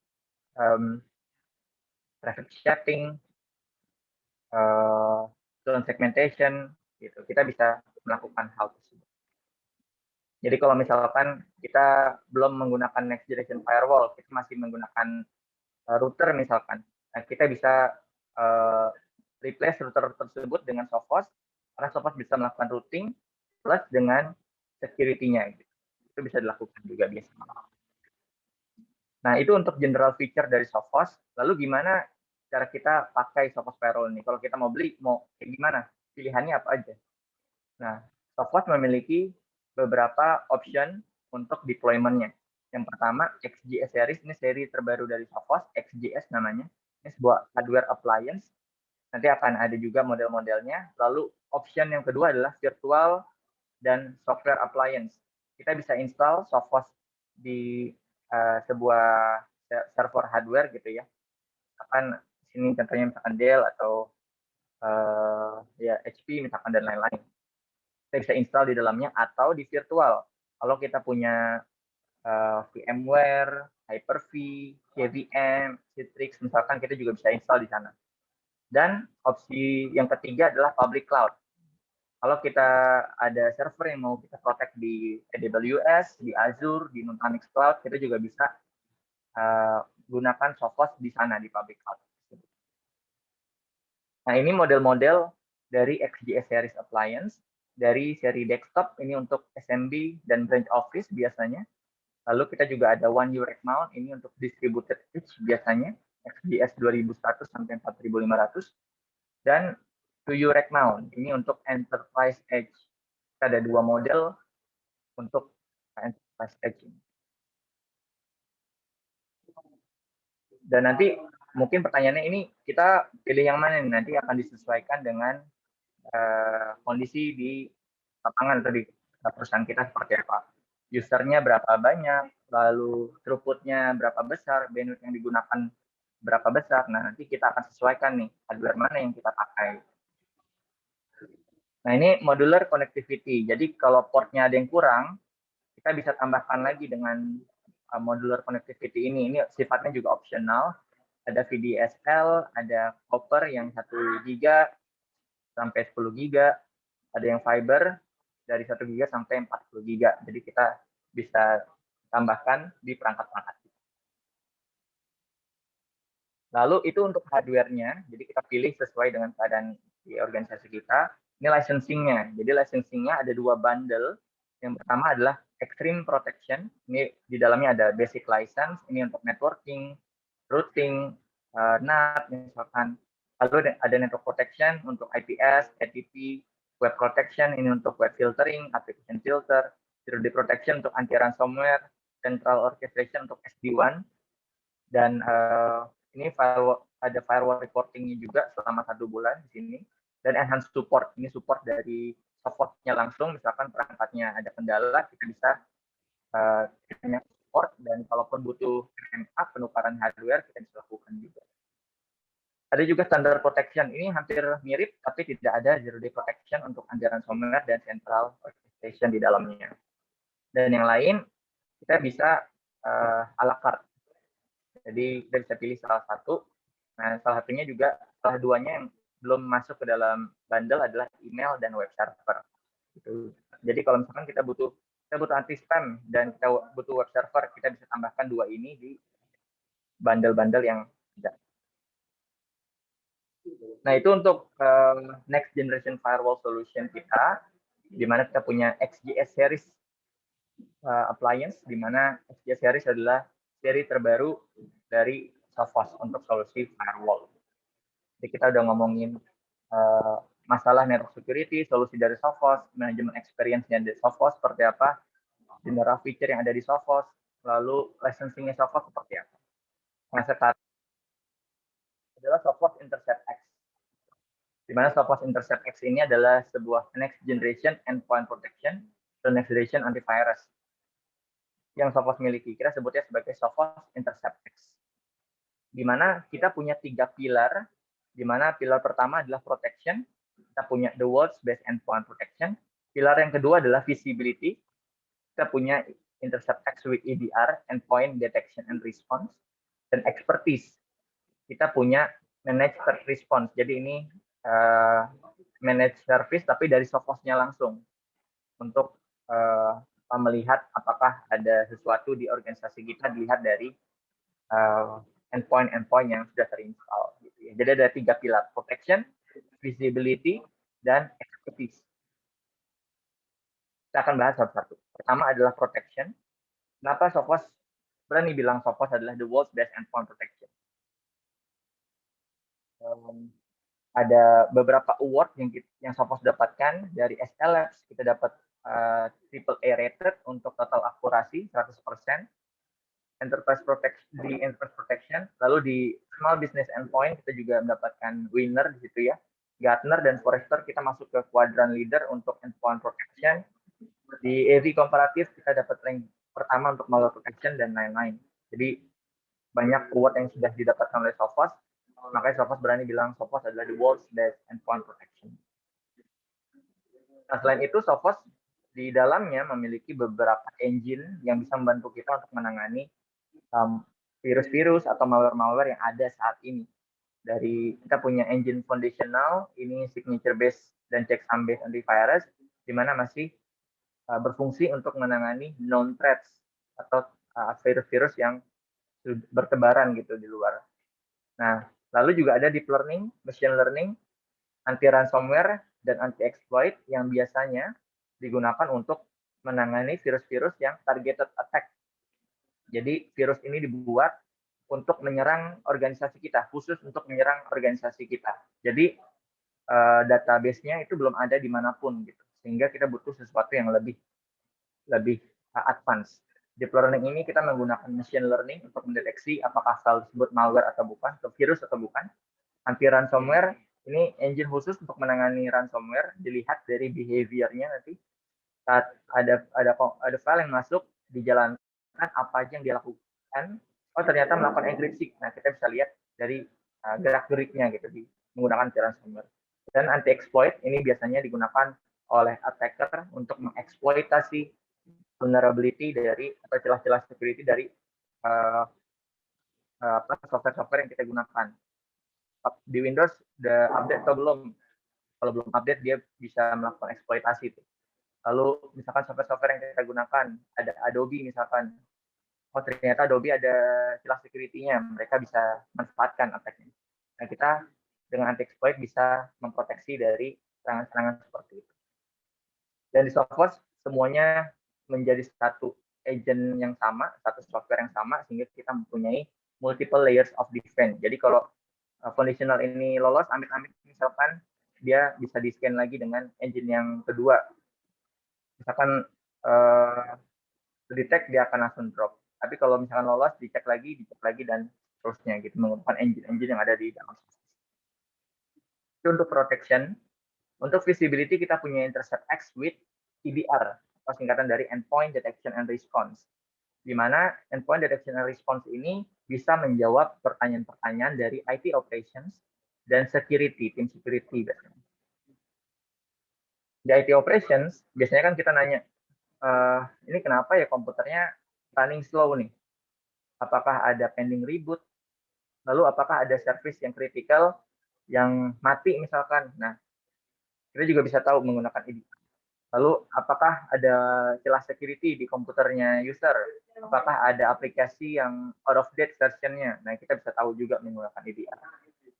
traffic shaping, zone segmentation, gitu. Kita bisa melakukan hal tersebut. Jadi kalau misalkan kita belum menggunakan next generation firewall, kita masih menggunakan router misalkan, nah kita bisa replace router tersebut dengan Sophos, karena Sophos bisa melakukan routing plus dengan security-nya. Gitu. Itu bisa dilakukan juga biasanya. Nah, itu untuk general feature dari Sophos. Lalu gimana cara kita pakai Sophos Firewall ini? Kalau kita mau beli, mau kayak gimana? Pilihannya apa aja? Nah, Sophos memiliki beberapa option untuk deployment-nya. Yang pertama, XGS series. Ini seri terbaru dari Sophos, XGS namanya. Ini sebuah hardware appliance. Nanti akan ada juga model-modelnya. Lalu option yang kedua adalah virtual dan software appliance. Kita bisa install Sophos di sebuah server hardware gitu ya. Misalkan sini contohnya misalkan Dell atau ya HP misalkan dan lain-lain. Kita bisa install di dalamnya atau di virtual. Kalau kita punya VMware, Hyper-V, KVM, Citrix misalkan kita juga bisa install di sana. Dan opsi yang ketiga adalah public cloud. Kalau kita ada server yang mau kita protect di AWS, di Azure, di Nutanix Cloud, kita juga bisa gunakan Sophos di sana di public cloud. Nah, ini model-model dari XGS series appliance. Dari seri desktop ini untuk SMB dan branch office biasanya. Lalu kita juga ada One rack mount ini untuk distributed edge biasanya. XGS 2100 sampai 4500. Dan 2 rack mount ini untuk enterprise edge. Kita ada dua model untuk enterprise edge ini. Dan nanti mungkin pertanyaannya ini kita pilih yang mana nih? Nanti akan disesuaikan dengan kondisi di lapangan atau di perusahaan kita seperti apa. Usernya berapa banyak, lalu throughput-nya berapa besar, bandwidth yang digunakan berapa besar. Nah, nanti kita akan sesuaikan nih hardware mana yang kita pakai. Nah, ini modular connectivity. Jadi kalau portnya ada yang kurang, kita bisa tambahkan lagi dengan modular connectivity ini. Ini sifatnya juga optional. Ada VDSL, ada copper yang 1 giga sampai 10 giga, ada yang fiber dari 1 giga sampai 40 giga. Jadi kita bisa tambahkan di perangkat-perangkat. Lalu itu untuk hardware-nya, jadi kita pilih sesuai dengan keadaan di organisasi kita. Ini licensing-nya. Jadi licensing-nya ada 2 bundle. Yang pertama adalah Extreme Protection. Ini di dalamnya ada basic license, ini untuk networking, routing, NAT misalkan. Lalu ada network protection untuk IPS, ATP, web protection ini untuk web filtering, application filter, security protection untuk anti ransomware, central orchestration untuk SD-WAN, dan ini ada firewall reporting-nya juga selama 1 bulan di sini, dan enhanced support. Ini support dari support-nya langsung, misalkan perangkatnya ada kendala, kita bisa support, dan kalaupun butuh penukaran hardware, kita bisa lakukan juga. Ada juga standard protection, ini hampir mirip, tapi tidak ada zero day protection untuk anti ransomware dan central orchestration di dalamnya. Dan yang lain, kita bisa a la carte. Jadi kita bisa pilih salah satu. Nah, salah satunya juga, salah duanya yang belum masuk ke dalam bundle adalah email dan web server. Gitu. Jadi kalau misalkan kita butuh anti spam dan kita butuh web server, kita bisa tambahkan 2 ini di bundle-bundle yang ada. Nah, itu untuk next generation firewall solution kita, di mana kita punya XGS series appliance, di mana XGS series adalah seri terbaru dari Sophos untuk solusi firewall. Jadi kita udah ngomongin masalah network security, solusi dari Sophos, manajemen experience-nya dari Sophos seperti apa. general feature yang ada di Sophos, lalu licensing-nya Sophos seperti apa. Nah, sekarang adalah Sophos Intercept X. Di mana Sophos Intercept X ini adalah sebuah next generation endpoint protection dan next generation antivirus yang Sophos miliki. Kita sebutnya sebagai Sophos Intercept X. Di mana kita punya 3 pilar, di mana pilar pertama adalah protection, kita punya the world's best endpoint protection. Pilar yang kedua adalah visibility, kita punya Intercept X with EDR, endpoint detection and response, dan expertise, kita punya managed threat response. Jadi ini managed service tapi dari Sophos-nya langsung untuk melihat apakah ada sesuatu di organisasi kita dilihat dari endpoint yang sudah terinstall. Gitu ya. Jadi ada 3 pilar, protection, visibility, dan expertise. Kita akan bahas satu-satu. Pertama adalah protection. Kenapa Sophos berani bilang Sophos adalah the world's best endpoint protection? Ada beberapa award yang Sophos dapatkan dari SL Labs. Kita dapat AAA rated untuk total akurasi 100%. Enterprise protection, lalu di small business endpoint kita juga mendapatkan winner di situ ya. Gartner dan Forrester kita masuk ke kuadran leader untuk endpoint protection. Di AV komparatif kita dapat rank pertama untuk malware protection dan lain-lain. Jadi banyak award yang sudah didapatkan oleh Sophos, makanya Sophos berani bilang Sophos adalah the world's best endpoint protection. Nah, selain itu Sophos di dalamnya memiliki beberapa engine yang bisa membantu kita untuk menangani virus-virus atau malware-malware yang ada saat ini. Dari kita punya engine foundational, ini signature based dan checksum based antivirus, di mana masih berfungsi untuk menangani known threats atau virus-virus yang bertebaran gitu di luar. Nah, lalu juga ada deep learning, machine learning, anti ransomware dan anti exploit yang biasanya digunakan untuk menangani virus-virus yang targeted attack. Jadi virus ini dibuat untuk menyerang organisasi kita, khusus untuk menyerang organisasi kita. Jadi database-nya itu belum ada dimanapun gitu, sehingga kita butuh sesuatu yang lebih advance. Deep learning ini kita menggunakan machine learning untuk mendeteksi apakah file tersebut malware atau bukan, atau virus atau bukan. Anti ransomware ini engine khusus untuk menangani ransomware, dilihat dari behavior-nya nanti saat ada file yang masuk dijalankan apa aja yang dia lakukan. Oh ternyata melakukan enkripsi. Nah kita bisa lihat dari gerak-geriknya gitu menggunakan ransomware. Dan anti exploit ini biasanya digunakan oleh attacker untuk mengeksploitasi vulnerability dari atau celah-celah security dari software-software yang kita gunakan. Di Windows udah update atau belum? Kalau belum update dia bisa melakukan eksploitasi itu. Lalu misalkan software-software yang kita gunakan, ada Adobe misalkan, oh ternyata Adobe ada celah security-nya, mereka bisa manfaatkan attack-nya. Nah kita dengan anti-exploit bisa memproteksi dari serangan-serangan seperti itu. Dan di Sophos semuanya menjadi satu agent yang sama, satu software yang sama, sehingga kita mempunyai multiple layers of defense. Jadi kalau foundational ini lolos, amit-amit misalkan dia bisa di-scan lagi dengan engine yang kedua. Misalkan detect dia akan langsung drop. Tapi kalau misalkan lolos, dicek lagi dan terusnya gitu menggunakan engine yang ada di dalam. Itu untuk protection. Untuk visibility kita punya Intercept X with EDR, atau singkatan dari Endpoint Detection and Response. Di mana Endpoint Detection and Response ini bisa menjawab pertanyaan-pertanyaan dari IT operations dan security, tim security biasanya. Di IT operations, biasanya kan kita nanya, ini kenapa ya komputernya running slow nih? Apakah ada pending reboot? Lalu apakah ada service yang critical yang mati misalkan? Nah, kita juga bisa tahu menggunakan ini. Lalu apakah ada celah security di komputernya user? Apakah ada aplikasi yang out of date versionnya? Nah, kita bisa tahu juga menggunakan EDR.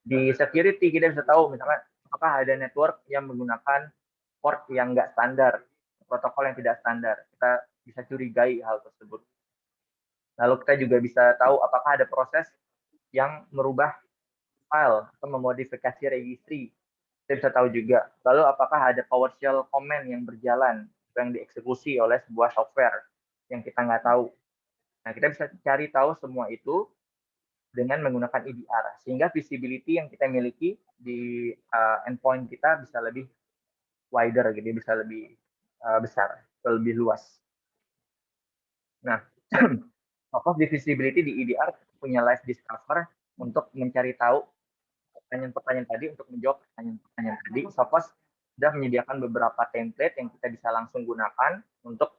Di security kita bisa tahu misalkan apakah ada network yang menggunakan port yang nggak standar, protokol yang tidak standar. Kita bisa curigai hal tersebut. Lalu kita juga bisa tahu apakah ada proses yang merubah file atau memodifikasi registry. Kita bisa tahu juga. Lalu apakah ada PowerShell command yang berjalan, yang dieksekusi oleh sebuah software. yang kita nggak tahu. Nah, kita bisa cari tahu semua itu dengan menggunakan EDR, sehingga visibility yang kita miliki di endpoint kita bisa lebih wider, gitu, bisa lebih besar, lebih luas. Nah, Sophos di visibility di EDR punya live discover untuk mencari tahu pertanyaan-pertanyaan tadi, untuk menjawab pertanyaan-pertanyaan tadi. Sophos sudah menyediakan beberapa template yang kita bisa langsung gunakan untuk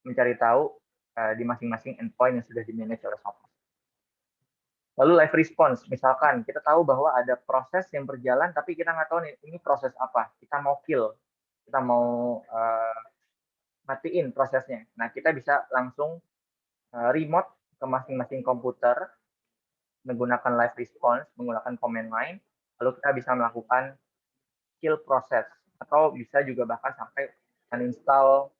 mencari tahu di masing-masing endpoint yang sudah di-manage oleh Sophos. Lalu live response, misalkan kita tahu bahwa ada proses yang berjalan, tapi kita nggak tahu nih, ini proses apa. Kita mau kill, kita mau matiin prosesnya. Nah, kita bisa langsung remote ke masing-masing komputer, menggunakan live response, menggunakan command line, lalu kita bisa melakukan kill proses, atau bisa juga bahkan sampai uninstall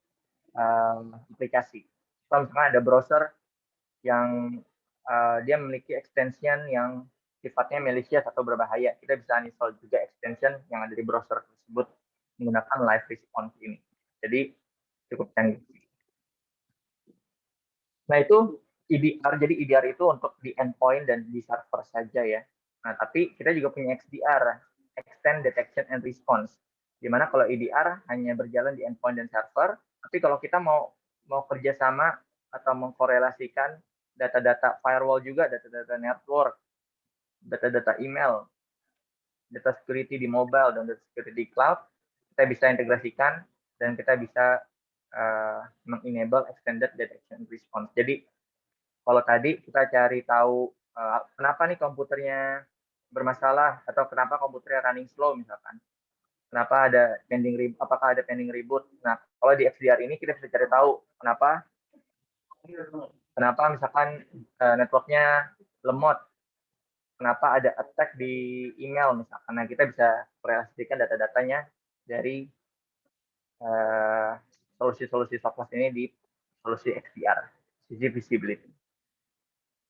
aplikasi. Kalau misalkan ada browser yang dia memiliki extension yang sifatnya malicious atau berbahaya, kita bisa uninstall juga extension yang ada di browser tersebut menggunakan live response ini. Jadi cukup canggih. Nah, itu EDR. Jadi EDR itu untuk di endpoint dan di server saja ya. Nah, tapi kita juga punya XDR, Extend Detection and Response. Di mana kalau EDR hanya berjalan di endpoint dan server, tapi kalau kita mau kerjasama atau mengkorelasikan data-data firewall juga, data-data network, data-data email, data security di mobile, dan data security di cloud, kita bisa integrasikan dan kita bisa mengenable extended detection response. Jadi kalau tadi kita cari tahu kenapa nih komputernya bermasalah atau kenapa komputernya running slow misalkan, kenapa ada pending reboot, apakah ada pending reboot. Nah, kalau di XDR ini kita bisa cari tahu kenapa misalkan networknya lemot, kenapa ada attack di email misalkan. Nah, kita bisa korelasikan data-datanya dari solusi-solusi Sophos ini di solusi XDR, sisi visibility.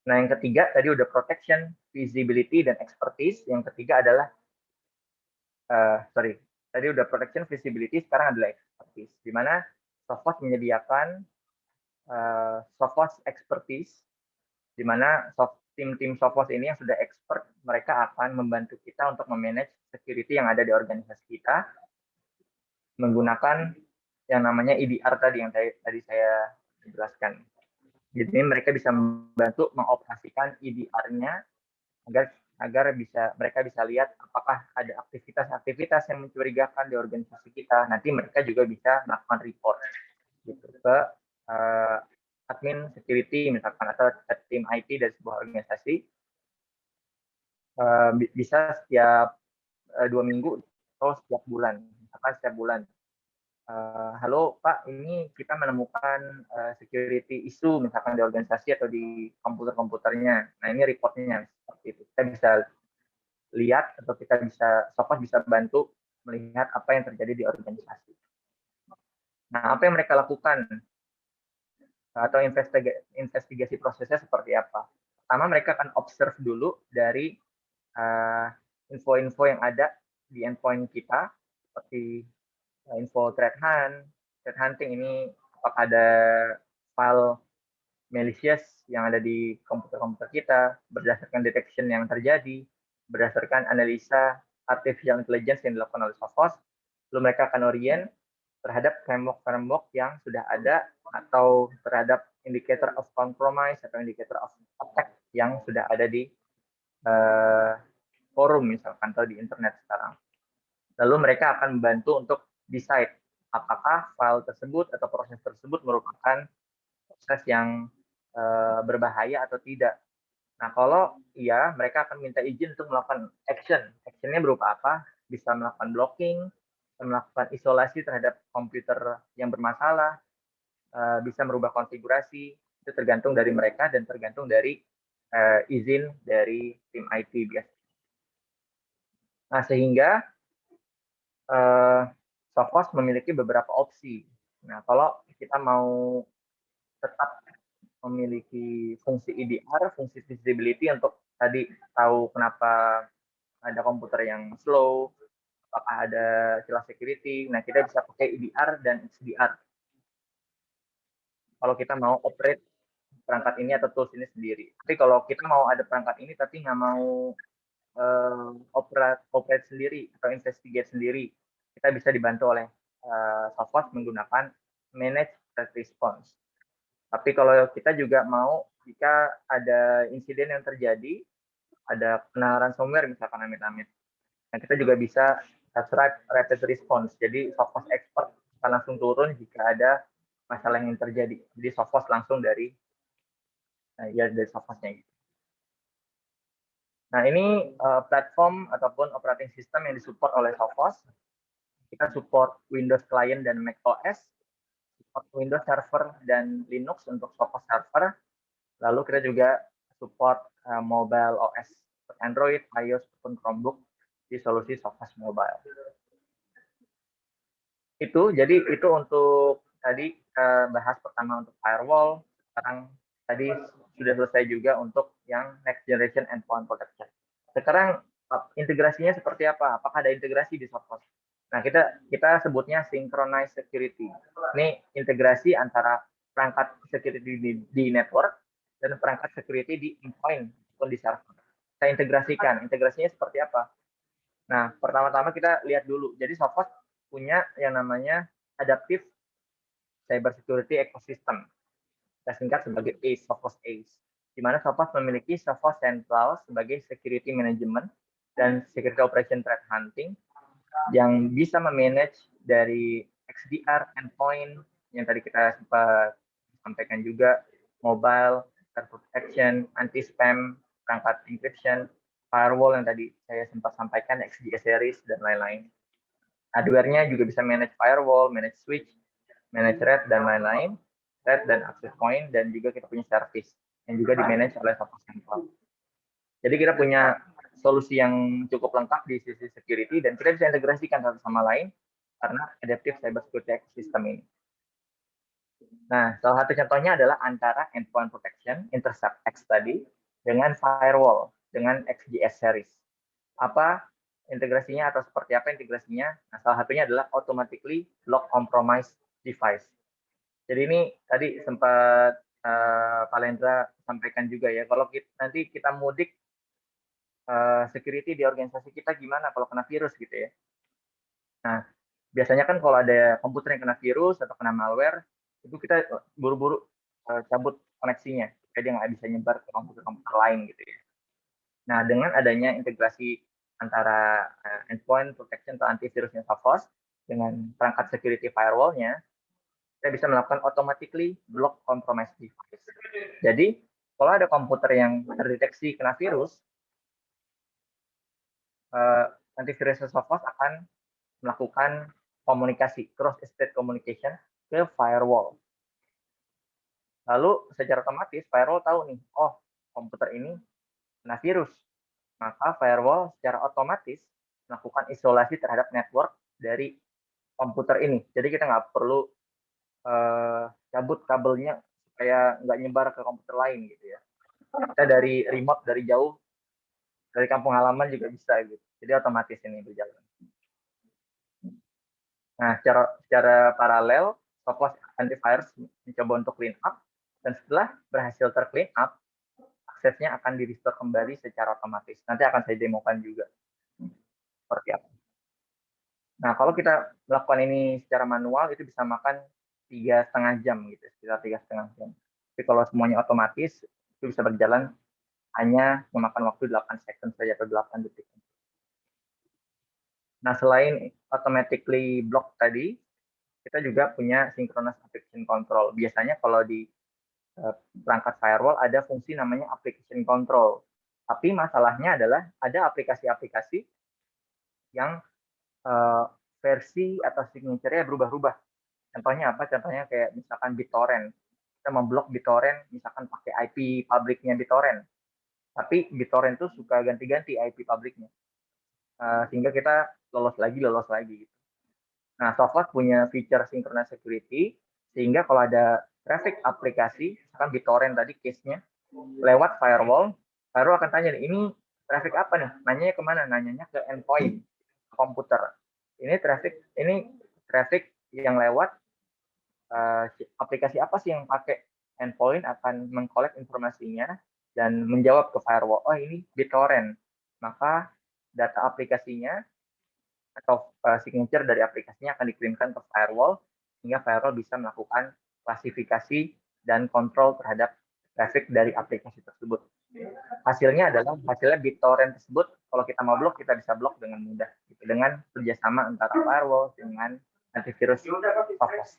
Nah, yang ketiga tadi udah protection, visibility, dan expertise. Yang ketiga adalah, tadi udah protection, visibility, sekarang adalah expertise. Di mana Sophos menyediakan Sophos expertise, di mana tim Sophos ini yang sudah expert, mereka akan membantu kita untuk memanage security yang ada di organisasi kita, menggunakan yang namanya EDR tadi yang tadi saya jelaskan. Jadi mereka bisa membantu mengoperasikan EDR-nya agar mereka bisa lihat apakah ada aktivitas-aktivitas yang mencurigakan di organisasi kita. Nanti mereka juga bisa melakukan report gitu ke admin security misalkan atau tim IT dari sebuah organisasi. Bisa setiap 2 minggu atau setiap bulan, misalkan setiap bulan. Halo Pak, ini kita menemukan security issue misalkan di organisasi atau di komputernya. Nah, ini reportnya seperti itu. Kita bisa lihat atau kita bisa Sophos bisa bantu melihat apa yang terjadi di organisasi. Nah, apa yang mereka lakukan atau investigasi prosesnya seperti apa? Pertama, mereka akan observe dulu dari info-info yang ada di endpoint kita, seperti info threat hunting ini, apakah ada file malicious yang ada di komputer-komputer kita, berdasarkan detection yang terjadi, berdasarkan analisa artificial intelligence yang dilakukan oleh Sophos, lalu mereka akan orient terhadap framework yang sudah ada atau terhadap indicator of compromise atau indicator of attack yang sudah ada di forum misalkan atau di internet sekarang. Lalu mereka akan membantu untuk decide apakah file tersebut atau proses tersebut merupakan proses yang berbahaya atau tidak. Nah, kalau iya, mereka akan minta izin untuk melakukan action. Actionnya berupa apa? Bisa melakukan blocking, melakukan isolasi terhadap komputer yang bermasalah, bisa merubah konfigurasi. Itu tergantung dari mereka dan tergantung dari izin dari tim IT biasa. Nah, sehingga Sophos memiliki beberapa opsi. Nah, kalau kita mau tetap memiliki fungsi EDR, fungsi visibility untuk tadi tahu kenapa ada komputer yang slow, apakah ada celah security. Nah, kita bisa pakai EDR dan XDR. kalau kita mau operate perangkat ini atau tools ini sendiri. Tapi kalau kita mau ada perangkat ini tapi nggak mau operate sendiri atau investigate sendiri, kita bisa dibantu oleh Sophos menggunakan manage threat response. Tapi kalau kita juga mau jika ada insiden yang terjadi, ada kena ransomware misalkan amit-amit, nah kita juga bisa rapid response. Jadi Sophos expert akan langsung turun jika ada masalah yang terjadi. Jadi Sophos langsung dari Sophosnya. Nah ini platform ataupun operating system yang disupport oleh Sophos. Kita support Windows Client dan Mac OS, support Windows Server dan Linux untuk Sophos Server. Lalu kita juga support mobile OS Android, iOS, ataupun Chromebook di solusi Sophos Mobile. Jadi itu untuk tadi bahas pertama untuk firewall. Sekarang tadi sudah selesai juga untuk yang next generation endpoint protection. Sekarang integrasinya seperti apa? Apakah ada integrasi di Sophos? Nah, kita sebutnya synchronized security. Ini integrasi antara perangkat security di network dan perangkat security di endpoint ataupun di server. Kita integrasikan. Integrasinya seperti apa? Nah, pertama-tama kita lihat dulu. Jadi Sophos punya yang namanya Adaptive Cyber Security Ecosystem. Kita singkat sebagai ACE, Sophos ACE. Di mana Sophos memiliki Sophos Central sebagai Security Management dan Security Operation Threat Hunting yang bisa memanage dari XDR, endpoint, yang tadi kita sempat sampaikan juga, mobile, protection, anti-spam, perangkat encryption, firewall yang tadi saya sempat sampaikan, XDS series, dan lain-lain. Hardware-nya juga bisa manage firewall, manage switch, manage red, dan lain-lain, red dan access point, dan juga kita punya service yang juga di-manage oleh Sophos Central. Jadi kita punya solusi yang cukup lengkap di sisi security dan kita bisa integrasikan satu sama lain karena adaptive cyber security ecosystem ini. Nah, salah satu contohnya adalah antara endpoint protection, Intercept X tadi, dengan firewall, dengan XGS series. Apa integrasinya atau seperti apa integrasinya? Nah, salah satunya adalah automatically block compromised device. Jadi ini tadi sempat Pak Lendra sampaikan juga ya, kalau nanti kita mudik security di organisasi kita gimana kalau kena virus gitu ya. Nah, biasanya kan kalau ada komputer yang kena virus atau kena malware, itu kita buru-buru cabut koneksinya, supaya dia nggak bisa nyebar ke komputer-komputer lain gitu ya. Nah, dengan adanya integrasi antara endpoint protection atau antivirusnya Sophos dengan perangkat security firewall-nya, kita bisa melakukan automatically block compromised device. Jadi, kalau ada komputer yang terdeteksi kena virus, antivirus Sophos akan melakukan komunikasi, cross-state communication ke firewall. Lalu secara otomatis firewall tahu nih, oh komputer ini kena virus. Maka firewall secara otomatis melakukan isolasi terhadap network dari komputer ini. Jadi kita nggak perlu cabut kabelnya supaya nggak nyebar ke komputer lain gitu ya. Kita dari remote, dari jauh, dari kampung halaman juga bisa gitu. Jadi otomatis ini berjalan. Nah, secara paralel, Sophos antivirus mencoba untuk clean up, dan setelah berhasil terclean up, aksesnya akan di-restore kembali secara otomatis. Nanti akan saya demokan juga seperti apa. Nah, kalau kita melakukan ini secara manual, itu bisa makan 3,5 jam gitu, sekitar 3,5 jam. Tapi kalau semuanya otomatis, itu bisa berjalan hanya memakan waktu 8 second saja atau 8 detik. Nah, selain automatically block tadi, kita juga punya synchronous application control. Biasanya kalau di perangkat firewall ada fungsi namanya application control. Tapi masalahnya adalah ada aplikasi-aplikasi yang versi atau signature-nya berubah-ubah. Contohnya apa? Contohnya kayak misalkan BitTorrent. Kita memblok BitTorrent misalkan pakai IP publiknya BitTorrent. Tapi BitTorrent itu suka ganti-ganti IP publiknya. Sehingga kita lolos lagi. Nah, Sophos punya feature synchronous security, sehingga kalau ada traffic aplikasi, misalkan BitTorrent tadi case-nya, lewat firewall akan tanya nih, ini traffic apa nih? Nanyanya kemana? Nanyanya ke endpoint komputer. Ini traffic yang lewat aplikasi apa sih yang pakai endpoint akan mengkolek informasinya dan menjawab ke firewall, oh ini BitTorrent, maka data aplikasinya atau signature dari aplikasinya akan dikirimkan ke firewall sehingga firewall bisa melakukan klasifikasi dan kontrol terhadap traffic dari aplikasi tersebut. Hasilnya BitTorrent tersebut kalau kita mau blok kita bisa blok dengan mudah gitu, dengan kerjasama antara firewall dengan antivirus Sophos.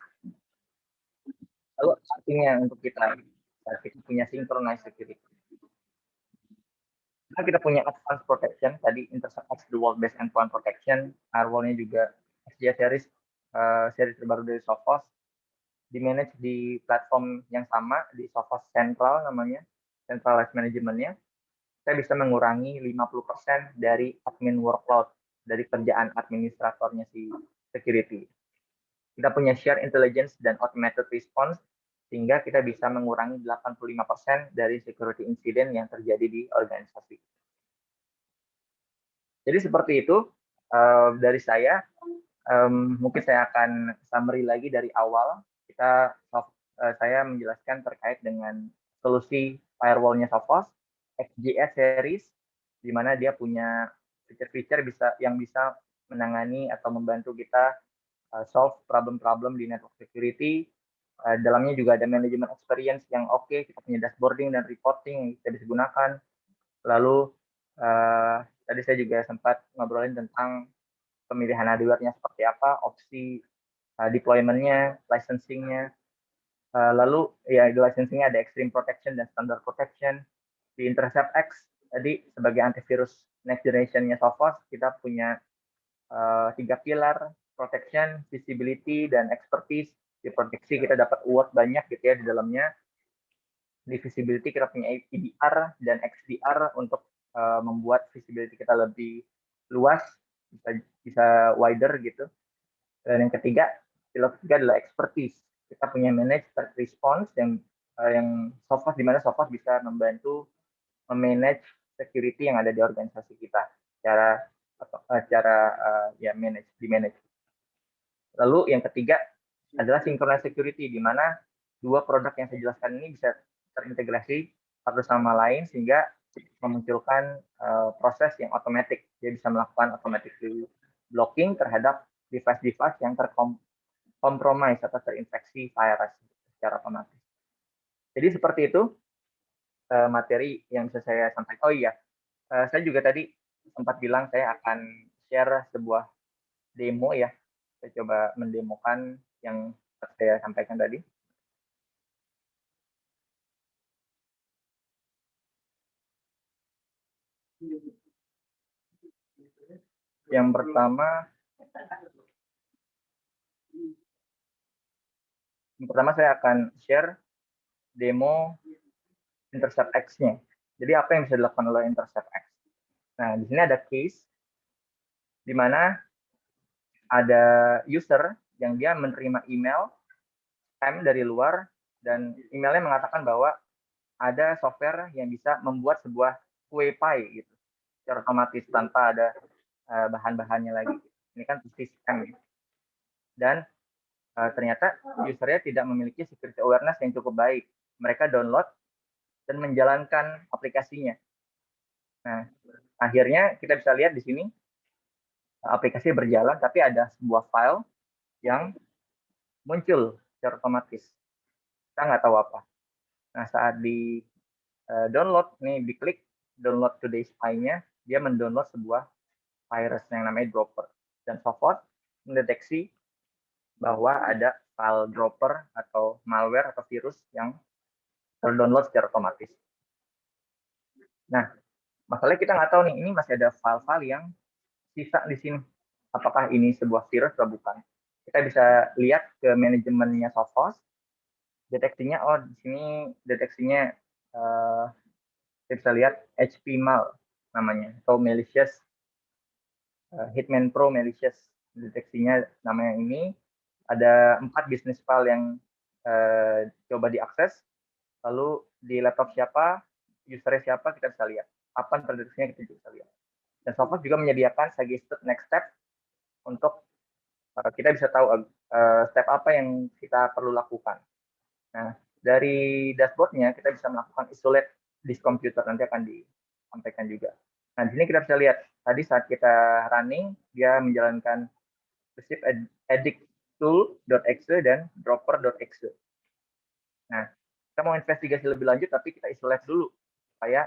Lalu artinya untuk kita punya synchronized security. Nah, kita punya advanced protection tadi, Intercept X the world based endpoint protection, firewall-nya juga XDR series seri terbaru dari Sophos, di manage di platform yang sama di Sophos Central namanya, centralized management-nya. Saya bisa mengurangi 50% dari admin workload dari kerjaan administratornya si security. Kita punya share intelligence dan automated response sehingga kita bisa mengurangi 85% dari security incident yang terjadi di organisasi. Jadi seperti itu dari saya. Mungkin saya akan summary lagi dari awal. Saya menjelaskan terkait dengan solusi firewall-nya Sophos, XGS series, di mana dia punya fitur-fitur yang bisa menangani atau membantu kita solve problem-problem di network security. Dalamnya juga ada manajemen experience yang oke, kita punya dashboarding dan reporting yang bisa digunakan. Lalu tadi saya juga sempat ngobrolin tentang pemilihan hardware-nya seperti apa, opsi deployment-nya, licensing-nya. Lalu ya di licensing-nya ada extreme protection dan standard protection. Di Intercept X tadi sebagai antivirus next generation-nya Sophos, kita punya 3 pilar, protection, visibility, dan expertise. Di proteksi kita dapat award banyak gitu ya di dalamnya. Di visibility kita punya EDR dan XDR untuk membuat visibility kita lebih luas, bisa wider gitu. Dan yang ketiga, pilar ketiga adalah expertise. Kita punya manage threat response yang Sophos, di mana Sophos bisa membantu memanage security yang ada di organisasi kita secara di manage. Lalu yang ketiga adalah synchronized security, di mana dua produk yang saya jelaskan ini bisa terintegrasi satu sama lain sehingga memunculkan proses yang otomatis. Dia bisa melakukan automatic blocking terhadap device-device yang terkompromis atau terinfeksi virus secara otomatis. Jadi seperti itu materi yang bisa saya sampaikan. Oh iya, saya juga tadi sempat bilang saya akan share sebuah demo ya. Saya coba mendemokan yang saya sampaikan tadi. Yang pertama saya akan share demo Intercept X-nya. Jadi apa yang bisa dilakukan oleh Intercept X? Nah, di sini ada case di mana ada user yang dia menerima email spam dari luar dan emailnya mengatakan bahwa ada software yang bisa membuat sebuah kue pie gitu secara otomatis tanpa ada bahan-bahannya lagi. Ini kan pasti scam. Dan ternyata usernya tidak memiliki security awareness yang cukup baik. Mereka download dan menjalankan aplikasinya. Nah, akhirnya kita bisa lihat di sini aplikasi berjalan, tapi ada sebuah file yang muncul secara otomatis. Kita nggak tahu apa. Nah, saat di download, nih diklik download today's file-nya, dia mendownload sebuah virus yang namanya dropper. Dan Sophos mendeteksi bahwa ada file dropper atau malware atau virus yang terdownload secara otomatis. Nah, masalahnya kita nggak tahu nih, ini masih ada file-file yang sisa di sini. Apakah ini sebuah virus atau bukan? Kita bisa lihat ke manajemennya Sophos, deteksinya, oh di sini deteksinya kita bisa lihat HP mal namanya, atau malicious, Hitman Pro malicious, deteksinya namanya ini. Ada 4 business file yang coba diakses, lalu di laptop siapa, usernya siapa, kita bisa lihat. Apa terdeteksinya kita bisa lihat. Dan Sophos juga menyediakan suggested next step untuk kita bisa tahu step apa yang kita perlu lakukan. Nah, dari dashboardnya kita bisa melakukan isolate disk computer, nanti akan disampaikan juga. Nah, di sini kita bisa lihat tadi saat kita running dia menjalankan receive edit tool.exe dan dropper.exe. Nah, kita mau investigasi lebih lanjut tapi kita isolate dulu supaya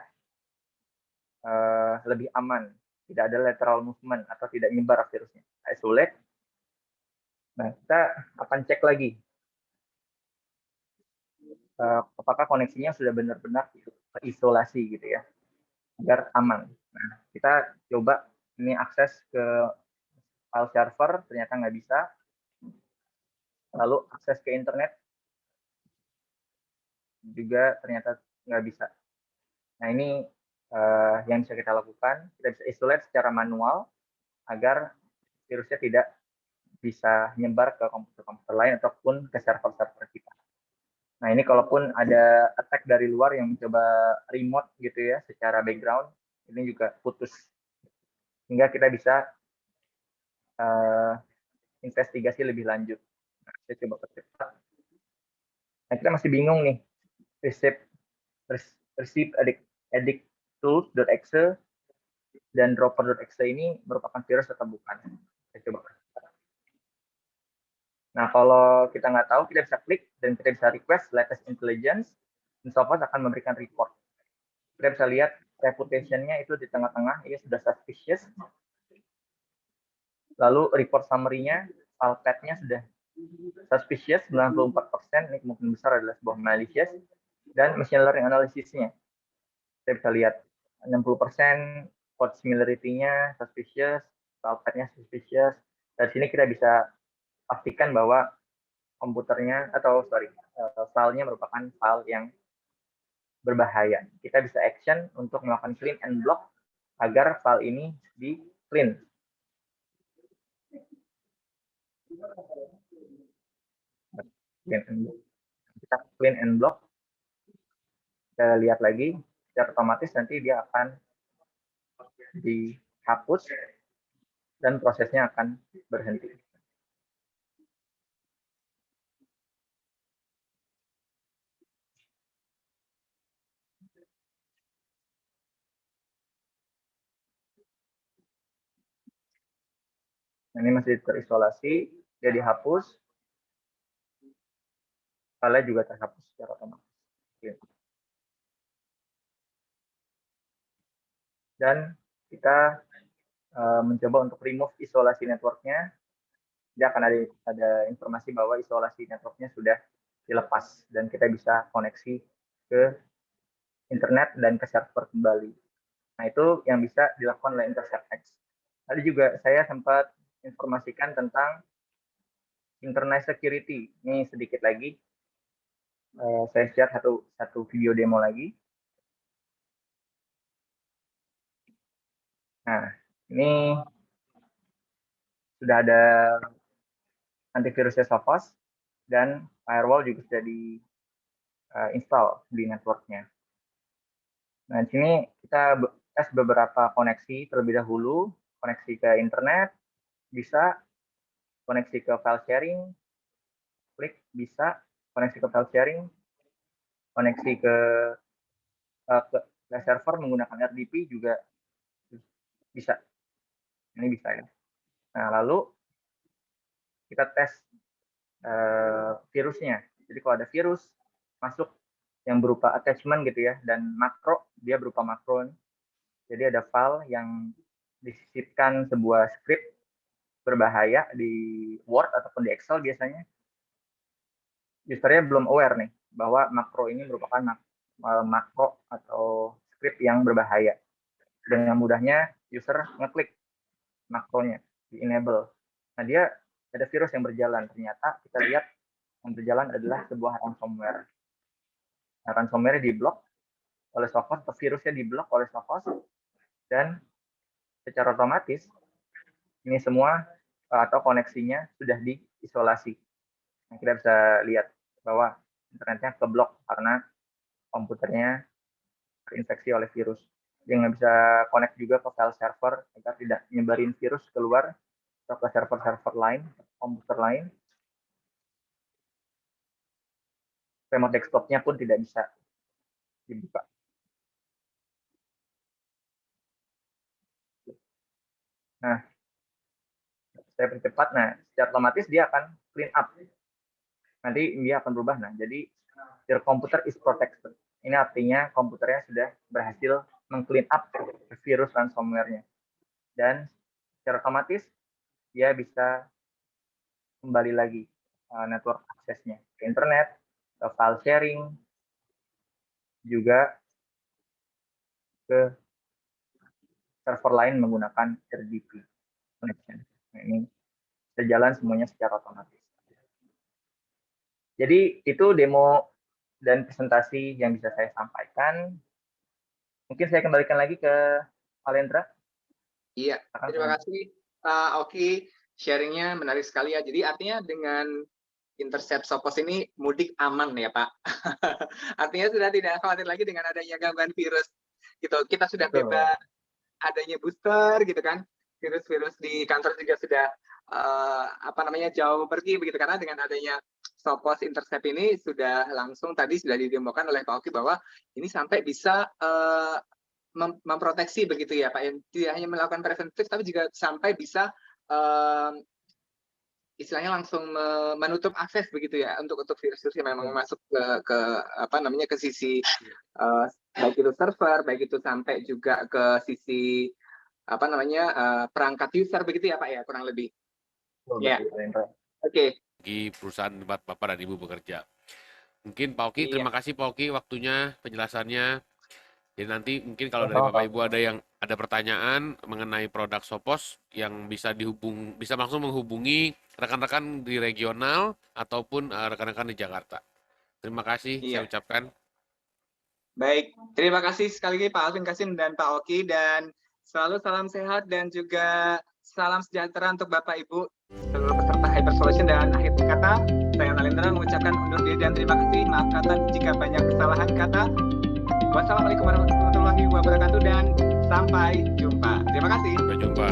lebih aman, tidak ada lateral movement atau tidak nyebar virusnya. Kita isolate. Nah, kita akan cek lagi apakah koneksinya sudah benar-benar terisolasi gitu ya, agar aman. Nah, kita coba ini akses ke file server, ternyata nggak bisa. Lalu akses ke internet juga ternyata nggak bisa. Nah, ini yang bisa kita lakukan. Kita bisa isolate secara manual agar virusnya tidak bisa nyebar ke komputer-komputer lain ataupun ke server-server kita. Nah, ini kalaupun ada attack dari luar yang mencoba remote gitu ya, secara background, ini juga putus. Sehingga kita bisa investigasi lebih lanjut. Nah, saya coba percepat. Nah, kita masih bingung nih, receive edit tools.exe dan dropper.exe ini merupakan virus atau bukan. Saya coba percepat. Nah, kalau kita nggak tahu, kita bisa klik dan kita bisa request latest intelligence, dan Sophos akan memberikan report. Kita bisa lihat reputation-nya itu di tengah-tengah, ini sudah suspicious. Lalu report summary-nya, file path-nya sudah suspicious, 94%, ini kemungkinan besar adalah sebuah malicious, dan machine learning analysis-nya. Kita bisa lihat 60% code similarity-nya suspicious, file path-nya suspicious. Dari sini kita bisa pastikan bahwa komputernya atau filenya merupakan file yang berbahaya. Kita bisa action untuk melakukan clean and block agar file ini di clean. Kita clean and block. Kita lihat lagi, secara otomatis nanti dia akan dihapus dan prosesnya akan berhenti. Ini masih terisolasi, dia dihapus, file juga terhapus secara otomatis. Dan kita mencoba untuk remove isolasi networknya. Dia akan ada informasi bahwa isolasi networknya sudah dilepas dan kita bisa koneksi ke internet dan ke server kembali. Nah, itu yang bisa dilakukan oleh InterceptX. Tadi juga saya sempat informasikan tentang internal security. Ini sedikit lagi. Saya share satu video demo lagi. Nah, ini sudah ada antivirusnya Sophos dan firewall juga sudah di-install di networknya. Nah, di sini kita tes beberapa koneksi terlebih dahulu, koneksi ke internet, bisa, koneksi ke file sharing, klik bisa, koneksi ke file sharing, koneksi ke server menggunakan RDP juga bisa. Ini bisa ya. Nah, lalu kita tes virusnya. Jadi kalau ada virus masuk yang berupa attachment gitu ya, dan makro, dia berupa makro. Jadi ada file yang disisipkan sebuah script berbahaya di Word ataupun di Excel biasanya. Usernya belum aware nih bahwa makro ini merupakan makro atau script yang berbahaya. Dengan mudahnya user ngeklik makronya, di enable. Nah, dia ada virus yang berjalan. Ternyata kita lihat yang berjalan adalah sebuah ransomware. Nah, ransomware diblok oleh Sophos, atau virusnya diblok oleh Sophos, dan secara otomatis ini semua atau koneksinya sudah diisolasi. Nah, kita bisa lihat bahwa internetnya keblok karena komputernya terinfeksi oleh virus. Dia nggak bisa connect juga ke file server agar tidak nyebarin virus keluar atau ke server-server lain, komputer lain. remote desktop-nya pun tidak bisa dibuka. Nah, saya percepat. Nah, secara otomatis dia akan clean up. Nanti dia akan berubah. Nah, jadi your computer is protected. Ini artinya komputernya sudah berhasil meng-clean up virus ransomware-nya. Dan secara otomatis dia bisa kembali lagi network aksesnya ke internet, ke file sharing, juga ke server lain menggunakan RDP connection. Nah, ini berjalan semuanya secara otomatis. Jadi itu demo dan presentasi yang bisa saya sampaikan. Mungkin saya kembalikan lagi ke Alendra. Iya, terima kasih Pak Oki, sharingnya menarik sekali ya. Jadi artinya dengan Intercept Sophos ini mudik aman ya Pak. Artinya sudah tidak khawatir lagi dengan adanya gangguan virus. Gitu. Kita sudah bebas adanya booster gitu kan. Virus-virus di kantor juga sudah jauh pergi begitu, karena dengan adanya Sophos Intercept ini sudah langsung tadi sudah didemokan oleh Pak Oki bahwa ini sampai bisa memproteksi begitu ya Pak, yang tidak hanya melakukan preventif tapi juga sampai bisa istilahnya langsung menutup akses begitu ya untuk virus-virus yang memang masuk ke sisi baik itu server, baik itu sampai juga ke sisi perangkat user begitu ya Pak ya, kurang lebih. Ya. Oke. Di perusahaan tempat Bapak dan Ibu bekerja. Mungkin Pak Oki, terima kasih Pak Oki waktunya, penjelasannya. Jadi nanti mungkin kalau dari Bapak Ibu ada pertanyaan mengenai produk Sophos yang bisa langsung menghubungi rekan-rekan di regional ataupun rekan-rekan di Jakarta. Terima kasih saya ucapkan. Baik, terima kasih sekali lagi Pak Alvin Kasim dan Pak Oki, dan selalu salam sehat dan juga salam sejahtera untuk Bapak Ibu seluruh peserta Hyper Solution. Dan akhir kata, saya Nalendra mengucapkan undur diri dan terima kasih. Maaf kata jika banyak kesalahan kata. Wassalamualaikum warahmatullahi wabarakatuh dan sampai jumpa. Terima kasih. Sampai jumpa.